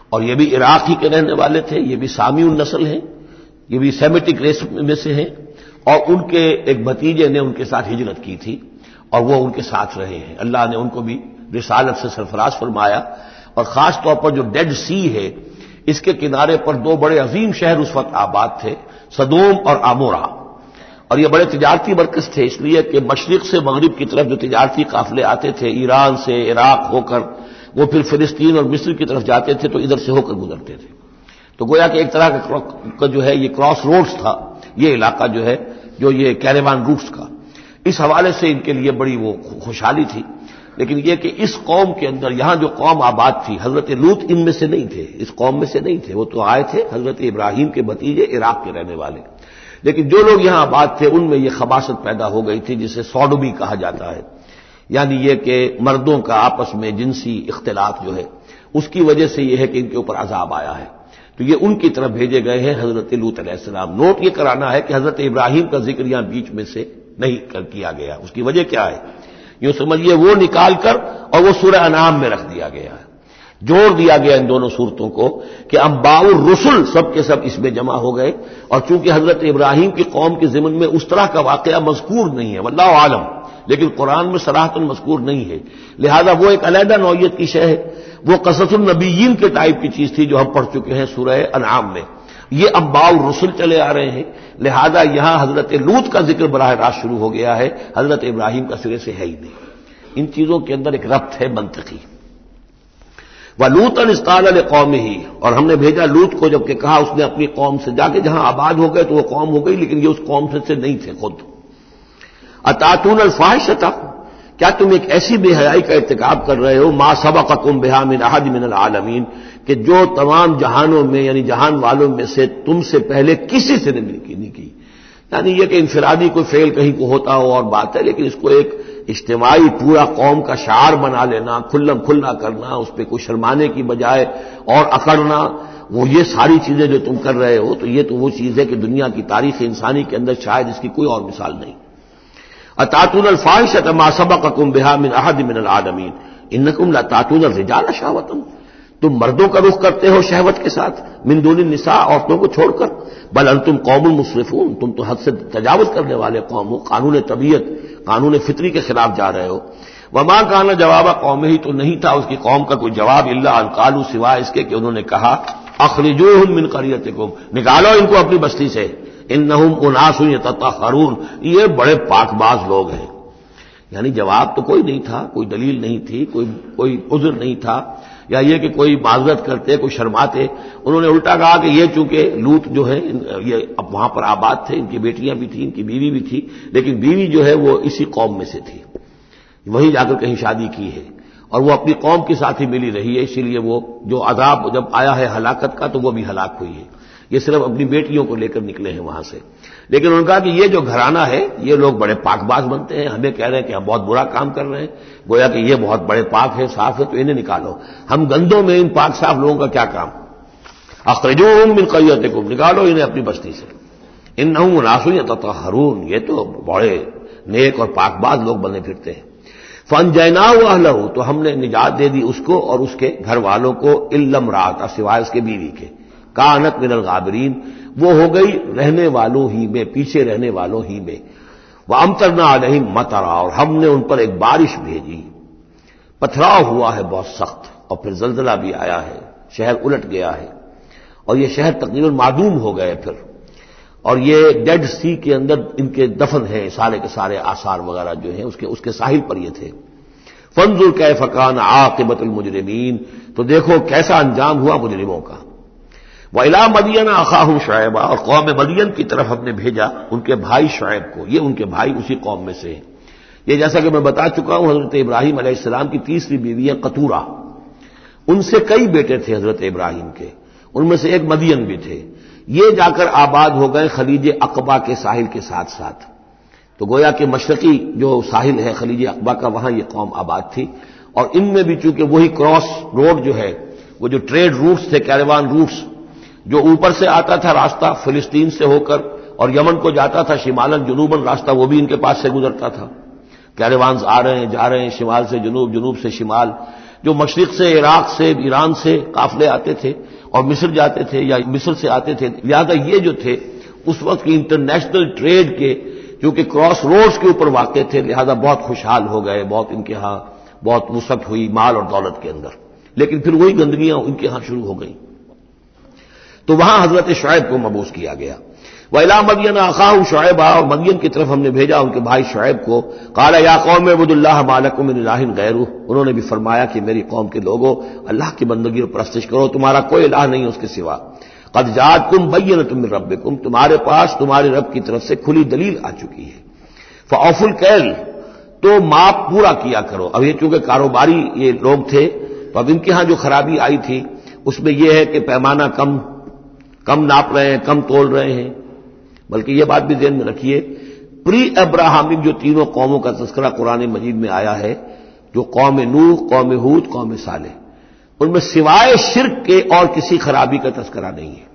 S1: اور یہ بھی عراق ہی کے رہنے والے تھے، یہ بھی سامی النسل ہیں، یہ بھی سیمیٹک ریس میں سے ہیں، اور ان کے ایک بھتیجے نے ان کے ساتھ ہجرت کی تھی اور وہ ان کے ساتھ رہے ہیں۔ اللہ نے ان کو بھی رسالت سے سرفراز فرمایا، اور خاص طور پر جو ڈیڈ سی ہے اس کے کنارے پر 2 بڑے عظیم شہر اس وقت آباد تھے، سدوم اور عمورہ، اور یہ بڑے تجارتی مرکز تھے، اس لیے کہ مشرق سے مغرب کی طرف جو تجارتی قافلے آتے تھے ایران سے عراق ہو کر، وہ پھر فلسطین اور مصر کی طرف جاتے تھے تو ادھر سے ہو کر گزرتے تھے، تو گویا کہ ایک طرح کا جو ہے یہ کراس روڈز تھا یہ علاقہ جو ہے، جو یہ کیریوان روٹس کا، اس حوالے سے ان کے لیے بڑی وہ خوشحالی تھی۔ لیکن یہ کہ اس قوم کے اندر یہاں جو قوم آباد تھی، حضرت لوط ان میں سے نہیں تھے، اس قوم میں سے نہیں تھے، وہ تو آئے تھے حضرت ابراہیم کے بھتیجے عراق کے رہنے والے، لیکن جو لوگ یہاں آباد تھے ان میں یہ خباثت پیدا ہو گئی تھی جسے سوڈومی کہا جاتا ہے، یعنی یہ کہ مردوں کا آپس میں جنسی اختلاط جو ہے، اس کی وجہ سے یہ ہے کہ ان کے اوپر عذاب آیا ہے، تو یہ ان کی طرف بھیجے گئے ہیں حضرت لوط علیہ السلام۔ نوٹ یہ کرانا ہے کہ حضرت ابراہیم کا ذکر یہاں بیچ میں سے نہیں کیا گیا، اس کی وجہ کیا ہے؟ یوں سمجھیے وہ نکال کر اور وہ سورہ انعام میں رکھ دیا گیا ہے، جوڑ دیا گیا ان دونوں صورتوں کو کہ انباء الرسل سب کے سب اس میں جمع ہو گئے، اور چونکہ حضرت ابراہیم کی قوم کے ضمن میں اس طرح کا واقعہ مذکور نہیں ہے، واللہ عالم، لیکن قرآن میں صراحتاً مذکور نہیں ہے، لہذا وہ ایک علیحدہ نوعیت کی شے ہے، وہ قصص النبیین کے ٹائپ کی چیز تھی جو ہم پڑھ چکے ہیں سورہ انعام میں، یہ انباء الرسل چلے آ رہے ہیں، لہذا یہاں حضرت لوط کا ذکر براہ راست شروع ہو گیا ہے، حضرت ابراہیم کا سرے سے ہے ہی نہیں۔ ان چیزوں کے اندر ایک ربط ہے منطقی۔ وَلُوطًا إِذْ قَالَ لِقَوْمِهِ، اور ہم نے بھیجا لوط کو جبکہ کہا اس نے اپنی قوم سے، جا کے جہاں آباد ہو گئے تو وہ قوم ہو گئی، لیکن یہ اس قوم سے نہیں تھے خود۔ أَتَأْتُونَ الْفَاحِشَةَ، کیا تم ایک ایسی بے حیائی کا ارتکاب کر رہے ہو، مَا سَبَقَكُم بِهَا مِنْ أَحَدٍ مِنَ الْعَالَمِينَ، کہ جو تمام جہانوں میں یعنی جہان والوں میں سے تم سے پہلے کسی سے نہیں کی، یعنی یہ کہ انفرادی کوئی فعل کہیں کو ہوتا ہو اور بات ہے، لیکن اس کو ایک اجتماعی پورا قوم کا شعار بنا لینا، کھلم کھلا کرنا، اس پہ کوئی شرمانے کی بجائے اور اکڑنا، وہ یہ ساری چیزیں جو تم کر رہے ہو، تو یہ تو وہ چیز ہے کہ دنیا کی تاریخ انسانی کے اندر شاید اس کی کوئی اور مثال نہیں۔ أَتَأْتُونَ الْفَاحِشَةَ مَا سَبَقَكُم بِهَا مِنْ أَحَدٍ مِنَ الْعَالَمِينَ إِنَّكُمْ لَتَأْتُونَ الرِّجَالَ شَهْوَةً، تم مردوں کا رخ کرتے ہو شہوت کے ساتھ، من دون النساء، عورتوں کو چھوڑ کر، بل انتم قوم مسرفون، تم تو حد سے تجاوز کرنے والے قوم ہو، قانون طبیعت، قانون فطری کے خلاف جا رہے ہو۔ وما کان جواب قومہ، تو نہیں تھا اس کی قوم کا کوئی جواب، الا ان قالوا، سوائے اس کے کہ انہوں نے کہا اخرجوہم من قریتکم، نکالو ان کو اپنی بستی سے، انہم اناس یتطہرون، یہ بڑے پاک باز لوگ ہیں۔ یعنی جواب تو کوئی نہیں تھا، کوئی دلیل نہیں تھی، کوئی عذر نہیں تھا، یا یہ کہ کوئی معذرت کرتے، کوئی شرماتے، انہوں نے الٹا کہا کہ یہ چونکہ لوط جو ہے یہ اب وہاں پر آباد تھے، ان کی بیٹیاں بھی تھیں، ان کی بیوی بھی تھی، لیکن بیوی جو ہے وہ اسی قوم میں سے تھی، وہیں جا کر کہیں شادی کی ہے، اور وہ اپنی قوم کے ساتھ ہی ملی رہی ہے، اسی لیے وہ جو عذاب جب آیا ہے ہلاکت کا تو وہ بھی ہلاک ہوئی ہے، یہ صرف اپنی بیٹیوں کو لے کر نکلے ہیں وہاں سے۔ لیکن انہوں نے کہا کہ یہ جو گھرانہ ہے یہ لوگ بڑے پاک باز بنتے ہیں، ہمیں کہہ رہے ہیں کہ ہم بہت برا کام کر رہے ہیں، گویا کہ یہ بہت بڑے پاک ہیں، صاف ہے، تو انہیں نکالو۔ ہم گندوں میں ان پاک صاف لوگوں کا کیا کام؟ اخرجوہم من قریتکم، نکالو انہیں اپنی بستی سے، انہم اناس یتطہرون، یہ تو بڑے نیک اور پاک باز لوگ بنے پھرتے ہیں۔ فانجیناہ واہلہ، تو ہم نے نجات دے دی اس کو اور اس کے گھر والوں کو، الا امرأتہ، سوائے اس کے بیوی کے، کانت من الغابرین، وہ ہو گئی رہنے والوں ہی میں، پیچھے رہنے والوں ہی میں۔ وَأَمْطَرْنَا عَلَيْهِمْ مَطَرًا، اور ہم نے ان پر ایک بارش بھیجی، پتھراؤ ہوا ہے بہت سخت، اور پھر زلزلہ بھی آیا ہے، شہر الٹ گیا ہے، اور یہ شہر تقریباً معدوم ہو گئے پھر، اور یہ ڈیڈ سی کے اندر ان کے دفن ہیں، سارے کے سارے آثار وغیرہ جو ہیں اس کے ساحل پر یہ تھے۔ فانظر کیف کان عاقبۃ المجرمین، تو دیکھو کیسا انجام ہوا مجرموں کا۔ وَإِلَىٰ مَدْيَنَ أَخَاهُمْ شُعَيْبًا، اور قوم مدین کی طرف ہم نے بھیجا ان کے بھائی شعیب کو، یہ ان کے بھائی اسی قوم میں سے ہیں۔ یہ جیسا کہ میں بتا چکا ہوں حضرت ابراہیم علیہ السلام کی تیسری بیوی ہے قطورہ، ان سے کئی بیٹے تھے حضرت ابراہیم کے، ان میں سے ایک مدین بھی تھے۔ یہ جا کر آباد ہو گئے خلیج عقبہ کے ساحل کے ساتھ ساتھ، تو گویا کہ مشرقی جو ساحل ہے خلیج عقبہ کا، وہاں یہ قوم آباد تھی، اور ان میں بھی چونکہ وہی کراس روڈ جو ہے، وہ جو ٹریڈ روٹس تھے، کیروان روٹس، جو اوپر سے آتا تھا راستہ فلسطین سے ہو کر اور یمن کو جاتا تھا شمالن جنوباً راستہ، وہ بھی ان کے پاس سے گزرتا تھا۔ کیروانز آ رہے ہیں جا رہے ہیں، شمال سے جنوب، جنوب سے شمال، جو مشرق سے عراق سے ایران سے قافلے آتے تھے اور مصر جاتے تھے یا مصر سے آتے تھے، لہذا یہ جو تھے اس وقت کی انٹرنیشنل ٹریڈ کے کیونکہ کراس روڈز کے اوپر واقع تھے، لہذا بہت خوشحال ہو گئے، بہت ان کے ہاں بہت وسعت ہوئی مال اور دولت کے اندر، لیکن پھر وہی گندگیاں ان کے ہاں شروع ہو گئیں، تو وہاں حضرت شعیب کو مبعوث کیا گیا۔ وَإِلَىٰ مَدْيَنَ أَخَاهُمْ شُعَيْبًا، اور مدین کی طرف ہم نے بھیجا ان کے بھائی شعیب کو۔ قَالَ يَا قَوْمِ اعْبُدُوا اللَّهَ مَا لَكُم مِّنْ إِلَٰهٍ غَيْرُهُ، انہوں نے بھی فرمایا کہ میری قوم کے لوگوں اللہ کی بندگی اور پرستش کرو، تمہارا کوئی الہ نہیں اس کے سوا۔ قَدْ جَاءَتْكُم بَيِّنَةٌ مِّن رَّبِّكُم، تمہارے پاس تمہارے رب کی طرف سے کھلی دلیل آ چکی ہے۔ فَأَوْفُوا الْكَيْلَ، تو ماپ پورا کیا کرو۔ اب یہ چونکہ کاروباری یہ لوگ تھے تو اب ان کے ہاں جو خرابی آئی تھی اس میں یہ ہے کہ پیمانہ کم ناپ رہے ہیں، کم تول رہے ہیں، بلکہ یہ بات بھی ذہن میں رکھیے پری ابراہمک جو تینوں قوموں کا تذکرہ قرآن مجید میں آیا ہے، جو قوم نوح، قوم ہود، قوم صالح، ان میں سوائے شرک کے اور کسی خرابی کا تذکرہ نہیں ہے۔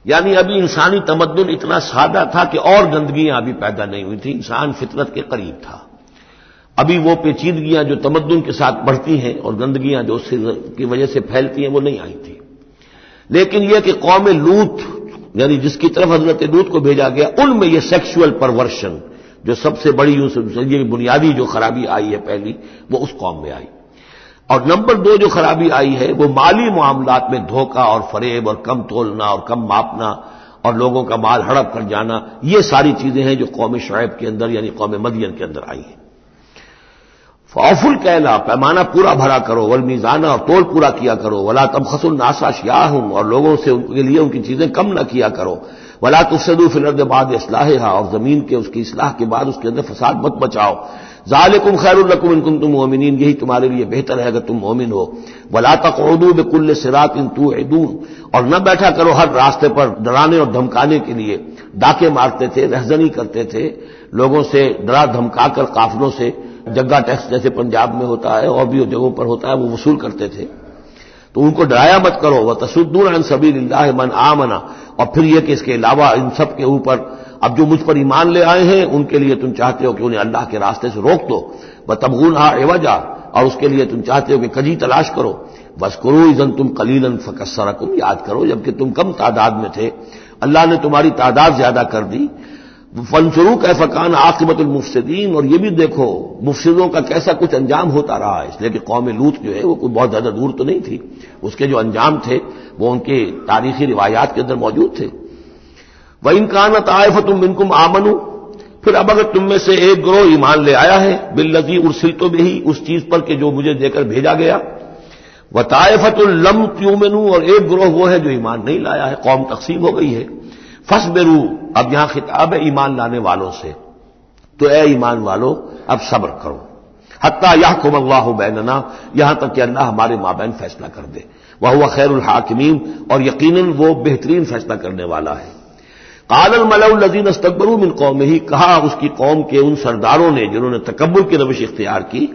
S1: یعنی ابھی انسانی تمدن اتنا سادہ تھا کہ اور گندگیاں ابھی پیدا نہیں ہوئی تھیں، انسان فطرت کے قریب تھا، ابھی وہ پیچیدگیاں جو تمدن کے ساتھ بڑھتی ہیں اور گندگیاں جو اس کی وجہ سے پھیلتی ہیں وہ نہیں آئی تھی۔ لیکن یہ کہ قوم لوط، یعنی جس کی طرف حضرت لوط کو بھیجا گیا، ان میں یہ سیکشول پرورشن جو سب سے بڑی یہ بنیادی جو خرابی آئی ہے پہلی، وہ اس قوم میں آئی۔ اور نمبر 2 جو خرابی آئی ہے وہ مالی معاملات میں دھوکہ اور فریب اور کم تولنا اور کم ماپنا اور لوگوں کا مال ہڑپ کر جانا، یہ ساری چیزیں ہیں جو قوم شعیب کے اندر یعنی قوم مدین کے اندر آئی ہیں۔ فَأَوْفُوا الْكَيْلَ، پیمانہ پورا بھرا کرو، وَالْمِيزَانَ، اور تول پورا کیا کرو، وَلَا تَبْخَسُوا النَّاسَ أَشْيَاءَهُمْ، اور لوگوں سے ان کے لیے ان کی چیزیں کم نہ کیا کرو، وَلَا تُفْسِدُوا فِي الْأَرْضِ بَعْدَ إِصْلَاحِهَا، اور زمین کے اس کی اصلاح کے بعد اس کے اندر فساد مت بچاؤ، ذَلِكُمْ خَيْرٌ لَكُمْ إِن كُنتُم مُؤْمِنِينَ، یہی تمہارے لیے بہتر ہے اگر تم مومن ہو، وَلَا تَقْعُدُوا بِكُلِّ صِرَاطٍ تُوعِدُونَ، اور نہ بیٹھا کرو ہر راستے پر ڈرانے اور دھمکانے کے لیے، ڈاکے مارتے تھے، رہزنی کرتے تھے لوگوں سے، ڈرا دھمکا کر قافلوں سے، جگہ ٹیکس جیسے پنجاب میں ہوتا ہے اور بھی جگہوں پر ہوتا ہے وہ وصول کرتے تھے، تو ان کو ڈرایا مت کرو۔ وَتَصُدُّونَ عَن سَبِيلِ اللَّهِ مَنْ آمَنَ، اور پھر یہ کہ اس کے علاوہ ان سب کے اوپر اب جو مجھ پر ایمان لے آئے ہیں ان کے لیے تم چاہتے ہو کہ انہیں اللہ کے راستے سے روک دو، وَتَبْغُونَهَا عِوَجًا، اور اس کے لیے تم چاہتے ہو کہ کجی تلاش کرو، وَاذْكُرُوا إِذْ أَنتُمْ قَلِيلًا فَكَثَّرَكُمْ، یاد کرو جبکہ تم کم تعداد میں تھے اللہ نے تمہاری تعداد زیادہ کر دی۔ فَانظُرُوا كَيْفَ كَانَ عَاقِبَةُ الْمُفْسِدِينَ، اور یہ بھی دیکھو مفسدوں کا کیسا کچھ انجام ہوتا رہا ہے، اس لیے کہ قوم لوط جو ہے وہ کوئی بہت زیادہ دور تو نہیں تھی، اس کے جو انجام تھے وہ ان کے تاریخی روایات کے اندر موجود تھے۔ وَإِنْ كَانَتْ طَائِفَةٌ مِّنكُمْ آمَنُوا، پھر اب اگر تم میں سے ایک گروہ ایمان لے آیا ہے، بِالَّذِي أُرْسِلْتُ بِهِ، اس چیز پر کہ جو مجھے دے کر بھیجا گیا، وَطَائِفَةٌ لَّمْ تُؤْمِنُوا، اور ایک گروہ وہ ہے جو ایمان نہیں لایا ہے، قوم تقسیم ہو گئی ہے۔ فَاصْبِرُوا، اب یہاں خطاب ہے ایمان لانے والوں سے، تو اے ایمان والو اب صبر کرو، حتیٰ یحکم اللہ بیننا، یہاں تک کہ اللہ ہمارے مابین فیصلہ کر دے، وہو خیر الحاکمین، اور یقیناً وہ بہترین فیصلہ کرنے والا ہے۔ قال الملأ الذین استکبروا من قومہ، کہا اس کی قوم کے ان سرداروں نے جنہوں نے تکبر کی روش اختیار کی،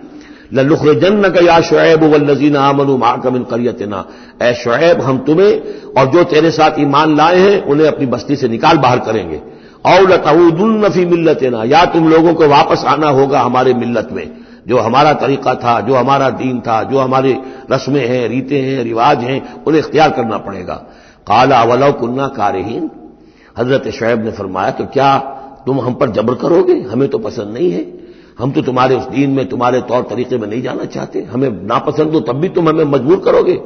S1: لَنُخْرِجَنَّكَ يَا شُعَيْبُ وَالَّذِينَ آمَنُوا مَعَكَ مِنْ قَرْيَتِنَا، اے شعیب ہم تمہیں اور جو تیرے ساتھ ایمان لائے ہیں انہیں اپنی بستی سے نکال باہر کریں گے، أَوْ لَتَعُودُنَّ فِي مِلَّتِنَا، یا تم لوگوں کو واپس آنا ہوگا ہمارے ملت میں، جو ہمارا طریقہ تھا، جو ہمارا دین تھا، جو ہماری رسمیں ہیں، ریتیں ہیں، رواج ہیں، انہیں اختیار کرنا پڑے گا۔ قال اولو کنا کارہین، حضرت شعیب نے فرمایا تو کیا تم ہم پر جبر کرو گے؟ ہمیں تو پسند نہیں ہے، ہم تو تمہارے اس دین میں تمہارے طور طریقے میں نہیں جانا چاہتے، ہمیں ناپسند ہو تب بھی تم ہمیں مجبور کرو گے۔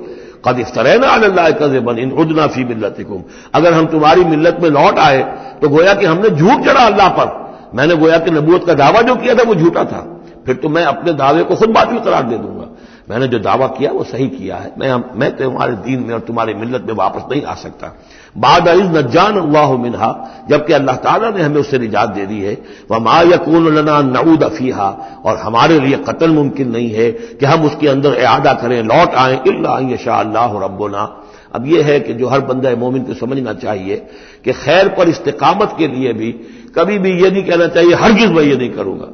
S1: قد افترینا علی اللہ کذبا ان عدنا فی ملتکم، اگر ہم تمہاری ملت میں لوٹ آئے تو گویا کہ ہم نے جھوٹ چڑھا اللہ پر، میں نے گویا کہ نبوت کا دعویٰ جو کیا تھا وہ جھوٹا تھا، پھر تو میں اپنے دعوے کو خود باطل قرار دے دوں گا، میں نے جو دعویٰ کیا وہ صحیح کیا ہے، میں تمہارے دین میں اور تمہاری ملت میں واپس نہیں آ سکتا۔ بعد اذ نجانا اللہ منہا، جبکہ اللہ تعالیٰ نے ہمیں اس سے نجات دے دی ہے، وما یکون لنا ان نعود فیہا، اور ہمارے لیے قتل ممکن نہیں ہے کہ ہم اس کے اندر اعادہ کریں، لوٹ آئیں، الا ان یشاء اللہ ربنا۔ اب یہ ہے کہ جو ہر بندہ مومن کو سمجھنا چاہیے کہ خیر پر استقامت کے لیے بھی کبھی بھی یہ نہیں کہنا چاہیے ہرگز میں یہ نہیں کروں گا،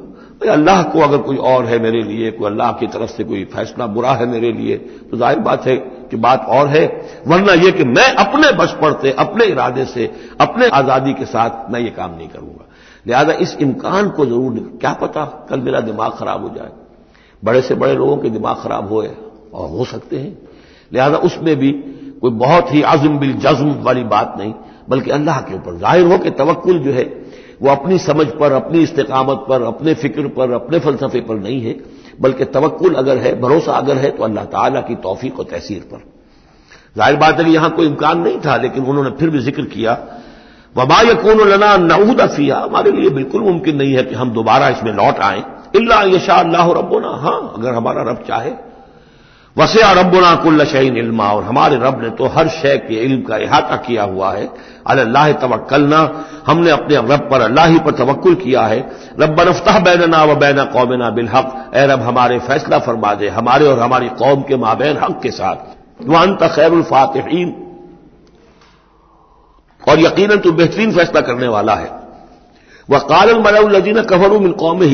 S1: اللہ کو اگر کوئی اور ہے میرے لیے، کوئی اللہ کی طرف سے کوئی فیصلہ برا ہے میرے لیے تو ظاہر بات ہے کہ بات اور ہے، ورنہ یہ کہ میں اپنے بس پڑتے اپنے ارادے سے اپنے آزادی کے ساتھ میں یہ کام نہیں کروں گا۔ لہذا اس امکان کو ضرور، کیا پتا کل میرا دماغ خراب ہو جائے، بڑے سے بڑے لوگوں کے دماغ خراب ہوئے اور ہو سکتے ہیں، لہذا اس میں بھی کوئی بہت ہی عزم بالجزم والی بات نہیں، بلکہ اللہ کے اوپر ظاہر ہو کہ توکل جو ہے وہ اپنی سمجھ پر، اپنی استقامت پر، اپنے فکر پر، اپنے فلسفے پر نہیں ہے، بلکہ توکل اگر ہے، بھروسہ اگر ہے تو اللہ تعالیٰ کی توفیق و تیسیر پر۔ ظاہر بات ہے کہ یہاں کوئی امکان نہیں تھا، لیکن انہوں نے پھر بھی ذکر کیا وما یکون لنا ان نعود فیہا، ہمارے لیے بالکل ممکن نہیں ہے کہ ہم دوبارہ اس میں لوٹ آئیں، الا ان یشاء اللہ ربنا، ہاں اگر ہمارا رب چاہے۔ وسع ربنا کل شیء علما، اور ہمارے رب نے تو ہر شے کے علم کا احاطہ کیا ہوا ہے۔ علی اللہ توکلنا، ہم نے اپنے رب پر، اللہ ہی پر توکل کیا ہے۔ ربنا افتح بیننا و بین قومنا بالحق، اے رب ہمارے فیصلہ فرما دے ہمارے اور ہماری قوم کے مابین حق کے ساتھ، وانت خیر الفاتحین، اور یقیناً تو بہترین فیصلہ کرنے والا ہے۔ وقال الملأ الذین کفروا من قومہ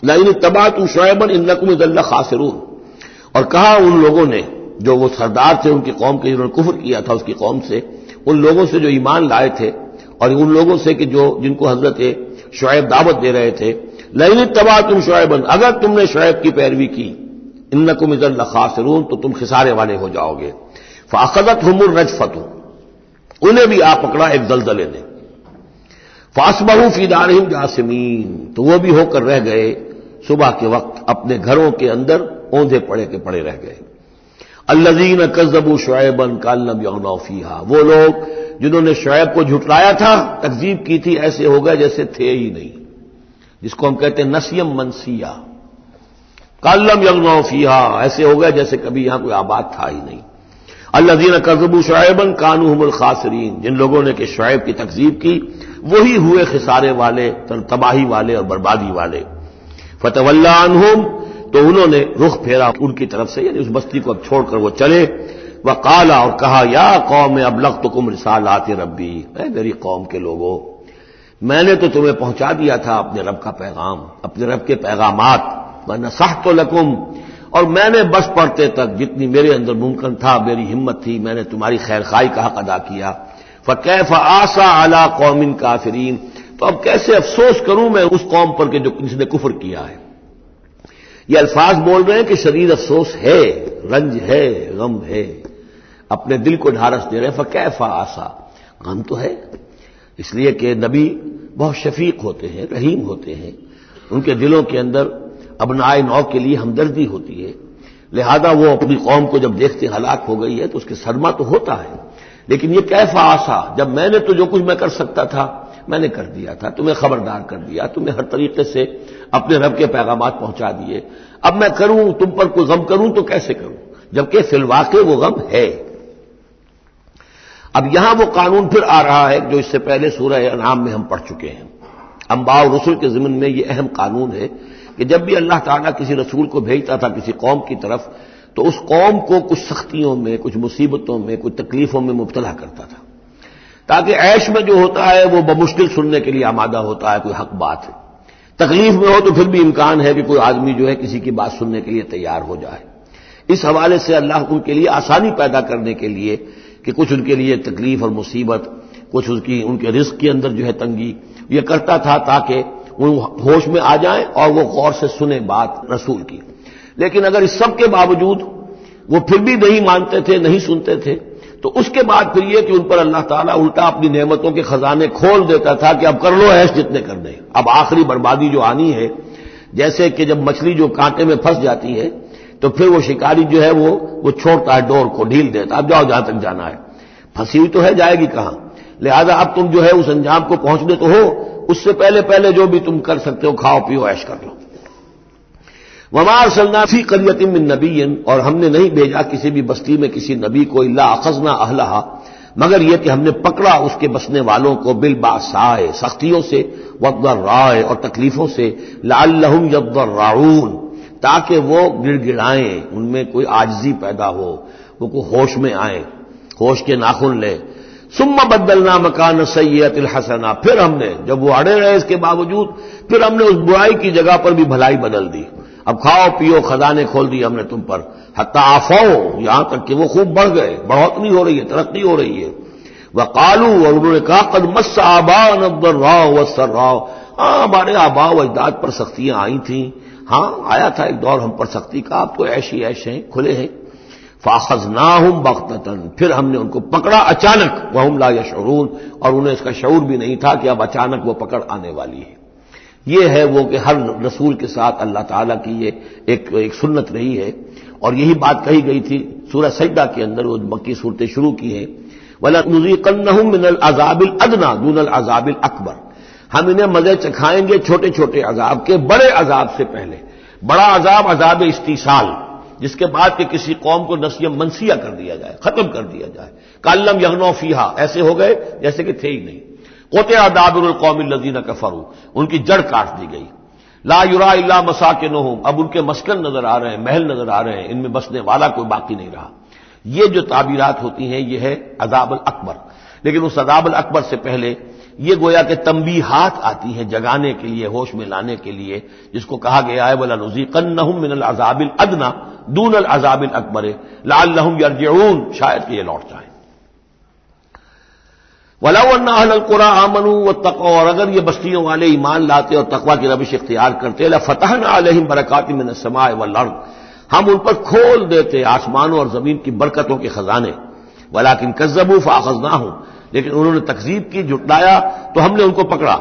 S1: لئن اتبعتم شعیبا انکم اذا لخاسرون، اور کہا ان لوگوں نے جو وہ سردار تھے ان کی قوم کے، جنہوں نے کفر کیا تھا اس کی قوم سے، ان لوگوں سے جو ایمان لائے تھے اور ان لوگوں سے کہ جن کو حضرت شعیب دعوت دے رہے تھے، لئن اتبعتم شعیبا، اگر تم نے شعیب کی پیروی کی، انکم اذا لخاسرون، تو تم خسارے والے ہو جاؤ گے۔ فاخذتهم الرجفۃ، انہیں بھی آ پکڑا ایک زلزلے نے، فاصبحوا فی دارہم جاثمین، تو وہ بھی ہو کر رہ گئے صبح کے وقت اپنے گھروں کے اندر اوندھے پڑے کے پڑے رہ گئے۔ الذین کذبوا شعیبا کأن لم یغنوا فیہا، وہ لوگ جنہوں نے شعیب کو جھٹلایا تھا، تکذیب کی تھی، ایسے ہو گئے جیسے تھے ہی نہیں، جس کو ہم کہتے ہیں نسیم منسیہ، کأن لم یغنوا فیہا، ایسے ہو گئے جیسے کبھی یہاں کوئی آباد تھا ہی نہیں۔ الذین کذبوا شعیبا کانوا هم الخاسرین، جن لوگوں نے کہ شعیب کی تکذیب کی وہی ہوئے خسارے والے، تباہی والے اور بربادی والے۔ فتولی عنہم، تو انہوں نے رخ پھیرا ان کی طرف سے، یعنی اس بستی کو اب چھوڑ کر وہ چلے۔ وقال، اور کہا، یا قوم ابلغتکم رسالات ربی، اے میری قوم کے لوگوں، میں نے تو تمہیں پہنچا دیا تھا اپنے رب کا پیغام، اپنے رب کے پیغامات، ونصحت لکم، اور میں نے بس پڑھتے تک جتنی میرے اندر ممکن تھا، میری ہمت تھی، میں نے تمہاری خیر خواہی کا حق ادا کیا۔ فکیف آسیٰ علی قوم کافرین، تو اب کیسے افسوس کروں میں اس قوم پر کہ جو جس نے کفر کیا ہے۔ یہ الفاظ بول رہے ہیں کہ شدید افسوس ہے، رنج ہے، غم ہے، اپنے دل کو ڈھارس دے رہے ہیں۔ فکیف آسیٰ، غم تو ہے، اس لیے کہ نبی بہت شفیق ہوتے ہیں، رحیم ہوتے ہیں، ان کے دلوں کے اندر ابنائے نو کے لیے ہمدردی ہوتی ہے، لہذا وہ اپنی قوم کو جب دیکھتے ہلاک ہو گئی ہے تو اس کے صدمہ تو ہوتا ہے، لیکن یہ کیف آسا، جب میں نے تو جو کچھ میں کر سکتا تھا میں نے کر دیا تھا، تمہیں خبردار کر دیا، تمہیں ہر طریقے سے اپنے رب کے پیغامات پہنچا دیے، اب میں کروں تم پر کوئی غم کروں تو کیسے کروں، جبکہ فی الواقع وہ غم ہے۔ اب یہاں وہ قانون پھر آ رہا ہے جو اس سے پہلے سورہ انعام میں ہم پڑھ چکے ہیں، انبیاء اور رسل کے ضمن میں یہ اہم قانون ہے کہ جب بھی اللہ تعالیٰ کسی رسول کو بھیجتا تھا کسی قوم کی طرف تو اس قوم کو کچھ سختیوں میں، کچھ مصیبتوں میں، کچھ تکلیفوں میں مبتلا کرتا تھا، تاکہ عیش میں جو ہوتا ہے وہ بمشکل سننے کے لیے آمادہ ہوتا ہے، کوئی حق بات ہے، تکلیف میں ہو تو پھر بھی امکان ہے کہ کوئی آدمی جو ہے کسی کی بات سننے کے لیے تیار ہو جائے۔ اس حوالے سے اللہ ان کے لیے آسانی پیدا کرنے کے لیے کہ کچھ ان کے لیے تکلیف اور مصیبت، کچھ ان کے رزق کے اندر جو ہے تنگی، یہ کرتا تھا تاکہ وہ ہوش میں آ جائیں اور وہ غور سے سنیں بات رسول کی۔ لیکن اگر اس سب کے باوجود وہ پھر بھی نہیں مانتے تھے، نہیں سنتے تھے، تو اس کے بعد پھر یہ کہ ان پر اللہ تعالیٰ الٹا اپنی نعمتوں کے خزانے کھول دیتا تھا کہ اب کر لو عیش جتنے کرنے. اب آخری بربادی جو آنی ہے، جیسے کہ جب مچھلی جو کانٹے میں پھنس جاتی ہے تو پھر وہ شکاری جو ہے وہ چھوڑتا ہے ڈور کو، ڈھیل دیتا، اب جاؤ جہاں تک جانا ہے، پھنسی ہوئی تو ہے، جائے گی کہاں. لہذا اب تم جو ہے اس انجام کو پہنچنے تو ہو، اس سے پہلے جو بھی تم کر سکتے ہو کھاؤ پیو عیش کر لو. وما ارسلنا فی قریۃ من نبی، اور ہم نے نہیں بھیجا کسی بھی بستی میں کسی نبی کو الا اخذنا اہلھا، مگر یہ کہ ہم نے پکڑا اس کے بسنے والوں کو بالباساء، سختیوں سے، والضراء، اور تکلیفوں سے، لعلہم یضرعون، تاکہ وہ گڑ گڑائیں، ان میں کوئی عاجزی پیدا ہو، وہ کوئی ہوش میں آئیں، ہوش کے ناخن لیں. ثم بدلنا مکان السیئۃ الحسنہ، پھر ہم نے، جب وہ اڑے رہے اس کے باوجود، پھر ہم نے اس برائی کی جگہ پر بھی بھلائی بدل دی. اب کھاؤ پیو، خزانے کھول دیے ہم نے تم پر، حتی عفوا، یہاں تک کہ وہ خوب بڑھ گئے، بڑھوتری ہو رہی ہے، ترقی ہو رہی ہے. وقالوا، اور انہوں نے کہا قد مس آباءنا الضراء والسراء، ہمارے آباء و اجداد پر سختیاں آئی تھیں، ہاں آیا تھا ایک دور ہم پر سختی کا، اب تو عیش ہی عیش ہیں، کھلے ہیں. فاخذناہم بغتۃ، پھر ہم نے ان کو پکڑا اچانک، وہم لا یشعرون، اور انہیں اس کا شعور بھی نہیں تھا کہ اب اچانک وہ پکڑ آنے والی ہے. یہ ہے وہ کہ ہر رسول کے ساتھ اللہ تعالیٰ کی یہ ایک سنت رہی ہے، اور یہی بات کہی گئی تھی سورہ سجدہ کے اندر، وہ مکی صورتیں شروع کی ہیں. وَلَنُذِيقَنَّهُم مِّنَ الْعَذَابِ الْأَدْنَىٰ دُونَ الْعَذَابِ الْأَكْبَرِ، ہم انہیں مزے چکھائیں گے چھوٹے چھوٹے عذاب کے بڑے عذاب سے پہلے. بڑا عذاب عذاب استیصال، جس کے بعد کہ کسی قوم کو نسیہ منسیہ کر دیا جائے، ختم کر دیا جائے. کَأَن لَّمْ يَغْنَوْا فِيهَا، ایسے ہو گئے جیسے کہ تھے ہی نہیں. قُطِعَ دَابِرُ الْقَوْمِ الَّذِينَ كَفَرُوا، ان کی جڑ کاٹ دی گئی. لا یرا الا مساکنہم، اب ان کے مسکن نظر آ رہے ہیں، محل نظر آ رہے ہیں، ان میں بسنے والا کوئی باقی نہیں رہا. یہ جو تعبیرات ہوتی ہیں یہ ہے عذاب الاکبر. لیکن اس عذاب الاکبر سے پہلے یہ گویا کہ تنبیہات آتی ہیں جگانے کے لیے، ہوش میں لانے کے لیے، جس کو کہا گیا ہے وَلَنُذِيقَنَّهُم مِّنَ الْعَذَابِ الْأَدْنَىٰ دُونَ الْعَذَابِ الْأَكْبَرِ لَعَلَّهُمْ يَرْجِعُونَ، شاید کہ یہ لوٹ جائیں. وَلَوْ أَنَّ أَهْلَ الْقُرَىٰ آمَنُوا وَاتَّقَوْا، اور اگر یہ بستیوں والے ایمان لاتے اور تقویٰ کی روش اختیار کرتے، لَفَتَحْنَا عَلَيْهِمْ بَرَكَاتٍ مِّنَ السَّمَاءِ وَالْأَرْضِ، ہم ان پر کھول دیتے آسمانوں اور زمین کی برکتوں کے خزانے. وَلَٰكِن كَذَّبُوا فَأَخَذْنَاهُمْ، لیکن انہوں نے تکذیب کی، جھٹلایا، تو ہم نے ان کو پکڑا.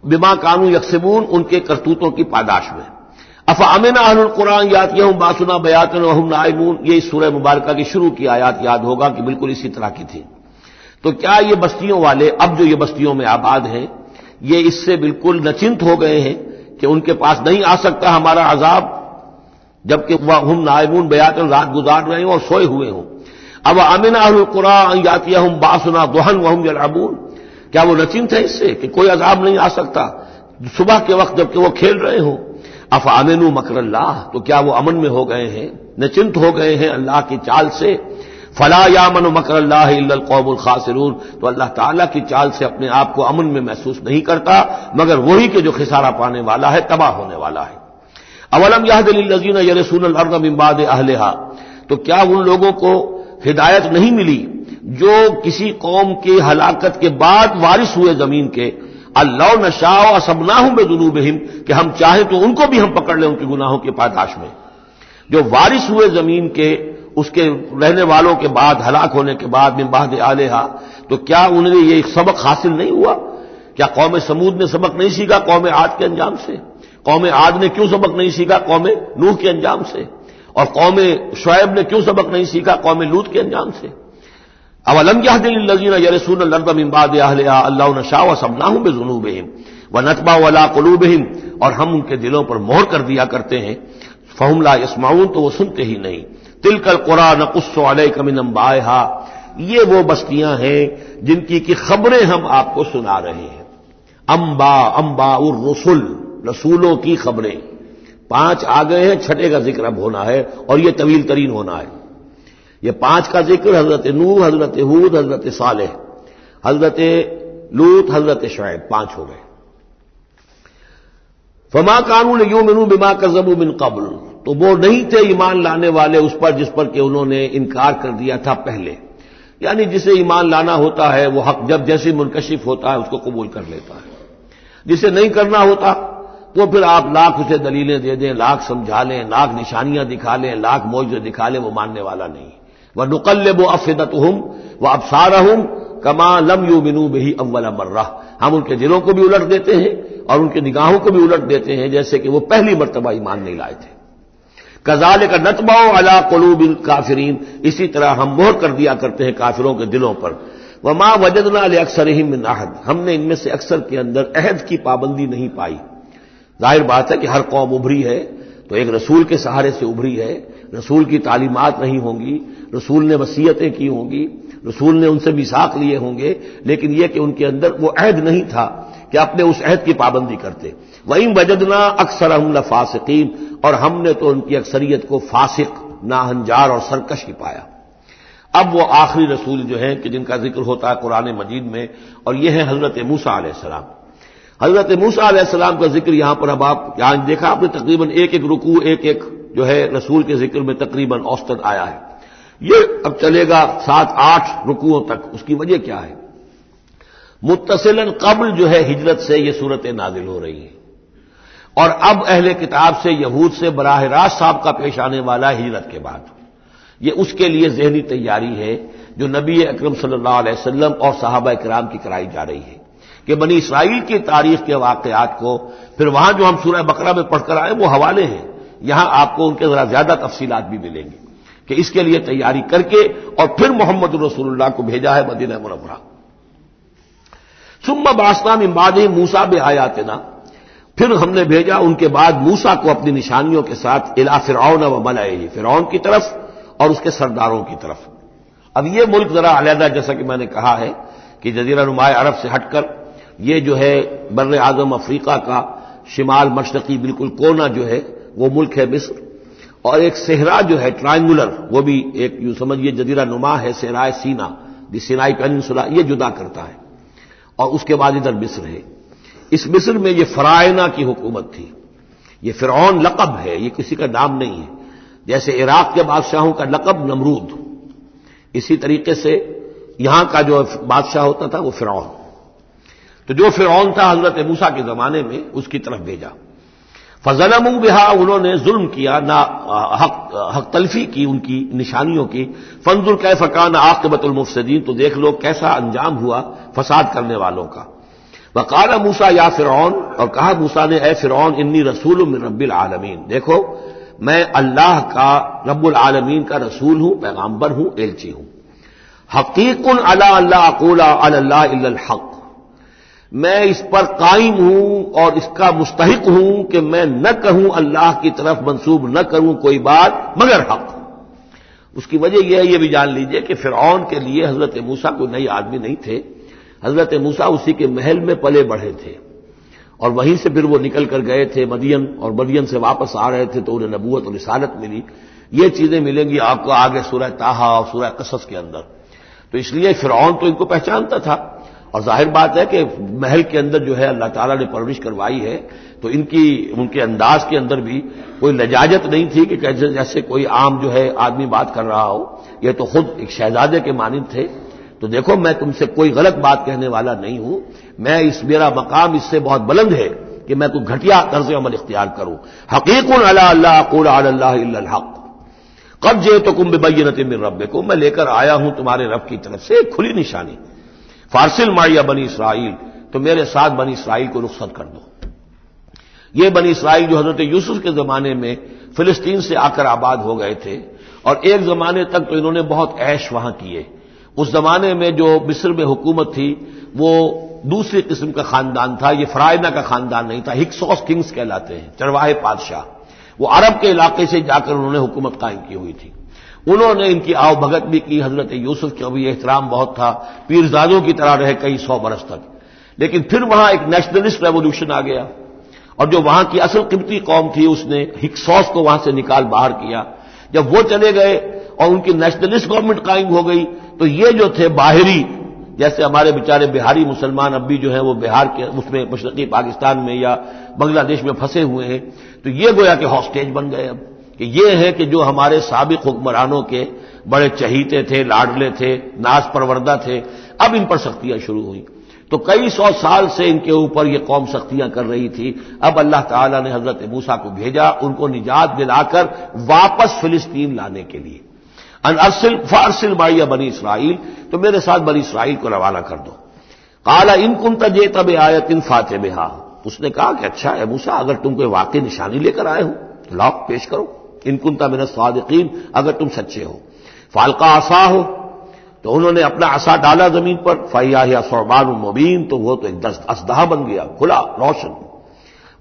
S1: بِمَا كَانُوا يَكْسِبُونَ، ان کے کرتوتوں کی پاداش میں. أَفَأَمِنَ أَهْلُ الْقُرْآنِ يَأْتِيَهُمْ بَأْسُنَا بَيَاتًا وَهُمْ نَائِمُونَ، یہ اس سورہ مبارکہ کی شروع کی آیات یاد ہوگا کہ بالکل اسی طرح کی تھی. تو کیا یہ بستیوں والے، اب جو یہ بستیوں میں آباد ہیں، یہ اس سے بالکل نچنت ہو گئے ہیں کہ ان کے پاس نہیں آ سکتا ہمارا عذاب، جبکہ ہم نائمون بیاتن، رات گزار رہے ہوں اور سوئے ہوئے ہوں. اب امن اہل القریٰ ان یاتیہم باسنا ضحی وہم یلعبون، کیا وہ نچنت ہے اس سے کہ کوئی عذاب نہیں آ سکتا صبح کے وقت جبکہ وہ کھیل رہے ہوں؟ افامنوا مکر اللہ، تو کیا وہ امن میں ہو گئے ہیں، نچنت ہو گئے ہیں اللہ کی چال سے؟ فلا یامن مکر اللہ الا القوم الخاسرون، تو اللہ تعالیٰ کی چال سے اپنے آپ کو امن میں محسوس نہیں کرتا مگر وہی کہ جو خسارہ پانے والا ہے، تباہ ہونے والا ہے. اولم یہد للذین یرثون الارض من بعد اہلہا، تو کیا ان لوگوں کو ہدایت نہیں ملی جو کسی قوم کی ہلاکت کے بعد وارث ہوئے زمین کے؟ اللہ نشاء اصبناہم بذنوبہم، کہ ہم چاہیں تو ان کو بھی ہم پکڑ لیں ان کے گناہوں کے پاداش میں. جو وارث ہوئے زمین کے، اس کے رہنے والوں کے بعد، ہلاک ہونے کے بعد، من بعد اہلہا، تو کیا انہیں یہ سبق حاصل نہیں ہوا؟ کیا قوم سمود نے سبق نہیں سیکھا قوم عاد کے انجام سے؟ قوم عاد نے کیوں سبق نہیں سیکھا قوم نوح کے انجام سے؟ اور قوم شعیب نے کیوں سبق نہیں سیکھا قوم لوط کے انجام سے؟ اولم یہد للذین یرثون الارض من بعد اہلہا اللہ نشاء اصبناہم بذنوبہم ونطبع علی قلوبہم، اور ہم ان کے دلوں پر مہر کر دیا کرتے ہیں، فہم لا یسمعون، تو وہ سنتے ہی نہیں. تلک القریٰ نقص علیک من انبائہا، یہ وہ بستیاں ہیں جن کی خبریں ہم آپ کو سنا رہے ہیں. انباء الرسل، رسولوں کی خبریں. 5 آ گئے ہیں، 6 کا ذکر اب ہونا ہے اور یہ طویل ترین ہونا ہے. یہ 5 کا ذکر حضرت نوح، حضرت ہود، حضرت صالح، حضرت لوط، حضرت شعیب، 5 ہو گئے. فما كانوا ليؤمنوا بما كذبوا من قبل، تو وہ نہیں تھے ایمان لانے والے اس پر جس پر کہ انہوں نے انکار کر دیا تھا پہلے. یعنی جسے ایمان لانا ہوتا ہے وہ حق جب جیسے منکشف ہوتا ہے اس کو قبول کر لیتا ہے، جسے نہیں کرنا ہوتا وہ پھر آپ لاکھ اسے دلیلیں دے دیں، لاکھ سمجھا لیں، لاکھ نشانیاں دکھا لیں، لاکھ معجزے دکھا لیں، وہ ماننے والا نہیں. وَنُقَلِّبُ أَفْئِدَتَهُمْ وَأَبْصَارَهُمْ كَمَا لَمْ يُؤْمِنُوا بِهِ أَوَّلَ مَرَّةٍ، ہم ان کے دلوں کو بھی الٹ دیتے ہیں اور ان کی نگاہوں کو بھی الٹ دیتے ہیں جیسے کہ وہ پہلی مرتبہ ایمان نہیں لائے تھے۔ كَذَلِكَ نَطْبَعُ عَلَىٰ قُلُوبِ الْكَافِرِينَ، اسی طرح ہم مہر کر دیا کرتے ہیں کافروں کے دلوں پر۔ وَمَا وَجَدْنَا لِأَكْثَرِهِم مِّنْ أَحَدٍ، ہم نے ان میں سے اکثر کے اندر عہد کی پابندی نہیں پائی۔ ظاہر بات ہے کہ ہر قوم ابھری ہے تو ایک رسول کے سہارے سے ابھری ہے، رسول کی تعلیمات نہیں ہوں گی، رسول نے وصیتیں کی ہوں گی، رسول نے ان سے میثاق لیے ہوں گے، لیکن یہ کہ ان کے اندر وہ عہد نہیں تھا کہ اپنے اس عہد کی پابندی کرتے۔ وَإِن وَجَدْنَا أَكْثَرَهُمْ لَفَاسِقِينَ، اور ہم نے تو ان کی اکثریت کو فاسق، ناہنجار اور سرکش ہی پایا۔ اب وہ آخری رسول جو ہیں کہ جن کا ذکر ہوتا ہے قرآن مجید میں، اور یہ ہے حضرت موسیٰ علیہ السلام۔ حضرت موسیٰ علیہ السلام کا ذکر یہاں پر اب آپ یہاں دیکھا آپ نے تقریباً ایک ایک رکوع ایک ایک جو ہے رسول کے ذکر میں تقریباً اوسطاً آیا ہے۔ یہ اب چلے گا 7-8 رکوعوں تک۔ اس کی وجہ کیا ہے؟ متصلاً قبل جو ہے ہجرت سے یہ صورتیں نازل ہو رہی ہیں، اور اب اہل کتاب سے یہود سے براہ راست سابقہ پیش آنے والا ہجرت کے بعد۔ یہ اس کے لیے ذہنی تیاری ہے جو نبی اکرم صلی اللہ علیہ وسلم اور صحابہ کرام کی کرائی جا رہی ہے کہ بنی اسرائیل کی تاریخ کے واقعات کو پھر وہاں جو ہم سورہ بقرہ میں پڑھ کر آئے وہ حوالے ہیں، یہاں آپ کو ان کے ذرا زیادہ تفصیلات بھی ملیں گی کہ اس کے لیے تیاری کر کے اور پھر محمد رسول اللہ کو بھیجا ہے مدینہ منورہ۔ ثم بعثنا من بعدہ موسیٰ بآیاتنا، پھر ہم نے بھیجا ان کے بعد موسیٰ کو اپنی نشانیوں کے ساتھ الی فرعون وملئہ، فرعون کی طرف اور اس کے سرداروں کی طرف۔ اب یہ ملک ذرا علیحدہ، جیسا کہ میں نے کہا ہے کہ جزیرہ نماء عرب سے ہٹ کر یہ جو ہے بر اعظم افریقہ کا شمال مشرقی بالکل کونا جو ہے وہ ملک ہے مصر، اور ایک صحرا جو ہے ٹرائنگولر، وہ بھی ایک یوں سمجھیے جزیرہ نما ہے، صحرائے سینا، دی سینائی پیننسولا، یہ جدا کرتا ہے، اور اس کے بعد ادھر مصر ہے۔ اس مصر میں یہ فرائنہ کی حکومت تھی۔ یہ فرعون لقب ہے، یہ کسی کا نام نہیں ہے، جیسے عراق کے بادشاہوں کا لقب نمرود، اسی طریقے سے یہاں کا جو بادشاہ ہوتا تھا وہ فرعون۔ تو جو فرعون تھا حضرت موسیٰ کے زمانے میں اس کی طرف بھیجا۔ فظلموا بہا، انہوں نے ظلم کیا، حق تلفی کی ان کی نشانیوں کی۔ فانظر کیف کان عاقبۃ المفسدین، تو دیکھ لو کیسا انجام ہوا فساد کرنے والوں کا۔ وقال موسیٰ یا فرعون، اور کہا موسیٰ نے اے فرعون انی رسول من رب العالمین، دیکھو میں اللہ کا رب العالمین کا رسول ہوں، پیغامبر ہوں، ایلچی ہوں۔ حقیق علی اللہ اقول علی اللہ الا الحق، میں اس پر قائم ہوں اور اس کا مستحق ہوں کہ میں نہ کہوں اللہ کی طرف منسوب نہ کروں کوئی بات مگر حق۔ اس کی وجہ یہ ہے، یہ بھی جان لیجئے کہ فرعون کے لیے حضرت موسیٰ کوئی نئی آدمی نہیں تھے، حضرت موسیٰ اسی کے محل میں پلے بڑھے تھے، اور وہیں سے پھر وہ نکل کر گئے تھے مدین، اور مدین سے واپس آ رہے تھے تو انہیں نبوت اور رسالت ملی۔ یہ چیزیں ملیں گی آپ کو آگے سورہ طٰہٰ اور سورہ قصص کے اندر۔ تو اس لیے فرعون تو ان کو پہچانتا تھا، اور ظاہر بات ہے کہ محل کے اندر جو ہے اللہ تعالیٰ نے پرورش کروائی ہے تو ان کے انداز کے اندر بھی کوئی لجاجت نہیں تھی کہ جیسے کوئی عام جو ہے آدمی بات کر رہا ہو، یہ تو خود ایک شہزادے کے مانند تھے۔ تو دیکھو میں تم سے کوئی غلط بات کہنے والا نہیں ہوں، میرا مقام اس سے بہت بلند ہے کہ میں کوئی گھٹیا طرز عمل اختیار کروں۔ حقیق علی اللہ اقول علی اللہ الا الحق قد جئتکم ببینۃ من ربکم، میں لے کر آیا ہوں تمہارے رب کی طرف سے ایک کھلی نشانی۔ فارسل معی بنی اسرائیل، تو میرے ساتھ بنی اسرائیل کو رخصت کر دو۔ یہ بنی اسرائیل جو حضرت یوسف کے زمانے میں فلسطین سے آ کر آباد ہو گئے تھے، اور ایک زمانے تک تو انہوں نے بہت عیش وہاں کیے۔ اس زمانے میں جو مصر میں حکومت تھی وہ دوسری قسم کا خاندان تھا، یہ فرائنہ کا خاندان نہیں تھا، ہکسوس کنگز کہلاتے ہیں، چرواہے بادشاہ۔ وہ عرب کے علاقے سے جا کر انہوں نے حکومت قائم کی ہوئی تھی۔ انہوں نے ان کی آؤ بھگت بھی کی، حضرت یوسف کا بھی احترام بہت تھا، پیرزادوں کی طرح رہے کئی 100 برس تک۔ لیکن پھر وہاں ایک نیشنلسٹ ریولوشن آ گیا، اور جو وہاں کی اصل قبطی قوم تھی اس نے ہکسوس کو وہاں سے نکال باہر کیا۔ جب وہ چلے گئے اور ان کی نیشنلسٹ گورنمنٹ قائم ہو گئی تو یہ جو تھے باہری، جیسے ہمارے بیچارے بہاری مسلمان اب بھی جو ہیں وہ بہار کے اس میں مشرقی پاکستان میں یا بنگلہ دیش میں پھنسے ہوئے ہیں، تو یہ گویا کہ ہاسٹیج بن گئے اب، کہ یہ ہے کہ جو ہمارے سابق حکمرانوں کے بڑے چہیتے تھے، لاڈلے تھے، ناز پروردہ تھے، اب ان پر سختیاں شروع ہوئیں۔ تو کئی 100 سال سے ان کے اوپر یہ قوم سختیاں کر رہی تھی۔ اب اللہ تعالیٰ نے حضرت موسیٰ کو بھیجا ان کو نجات دلا کر واپس فلسطین لانے کے لیے۔ ان ارسل فارسل معی بنی اسرائیل، تو میرے ساتھ بنی اسرائیل کو روانہ کر دو۔ قال ان کنت جئت بآیۃ فأت بہا، اس نے کہا کہ اچھا ہے موسیٰ، اگر تم کوئی واقعی نشانی لے کر آئے ہو تو لاؤ پیش کرو، ان کنت من الصادقین، اگر تم سچے ہو۔ فالقى عصاہ، تو انہوں نے اپنا عصا ڈالا زمین پر، فإذا هي ثعبان مبین، تو وہ تو ایک اژدہا بن گیا، کھلا روشن۔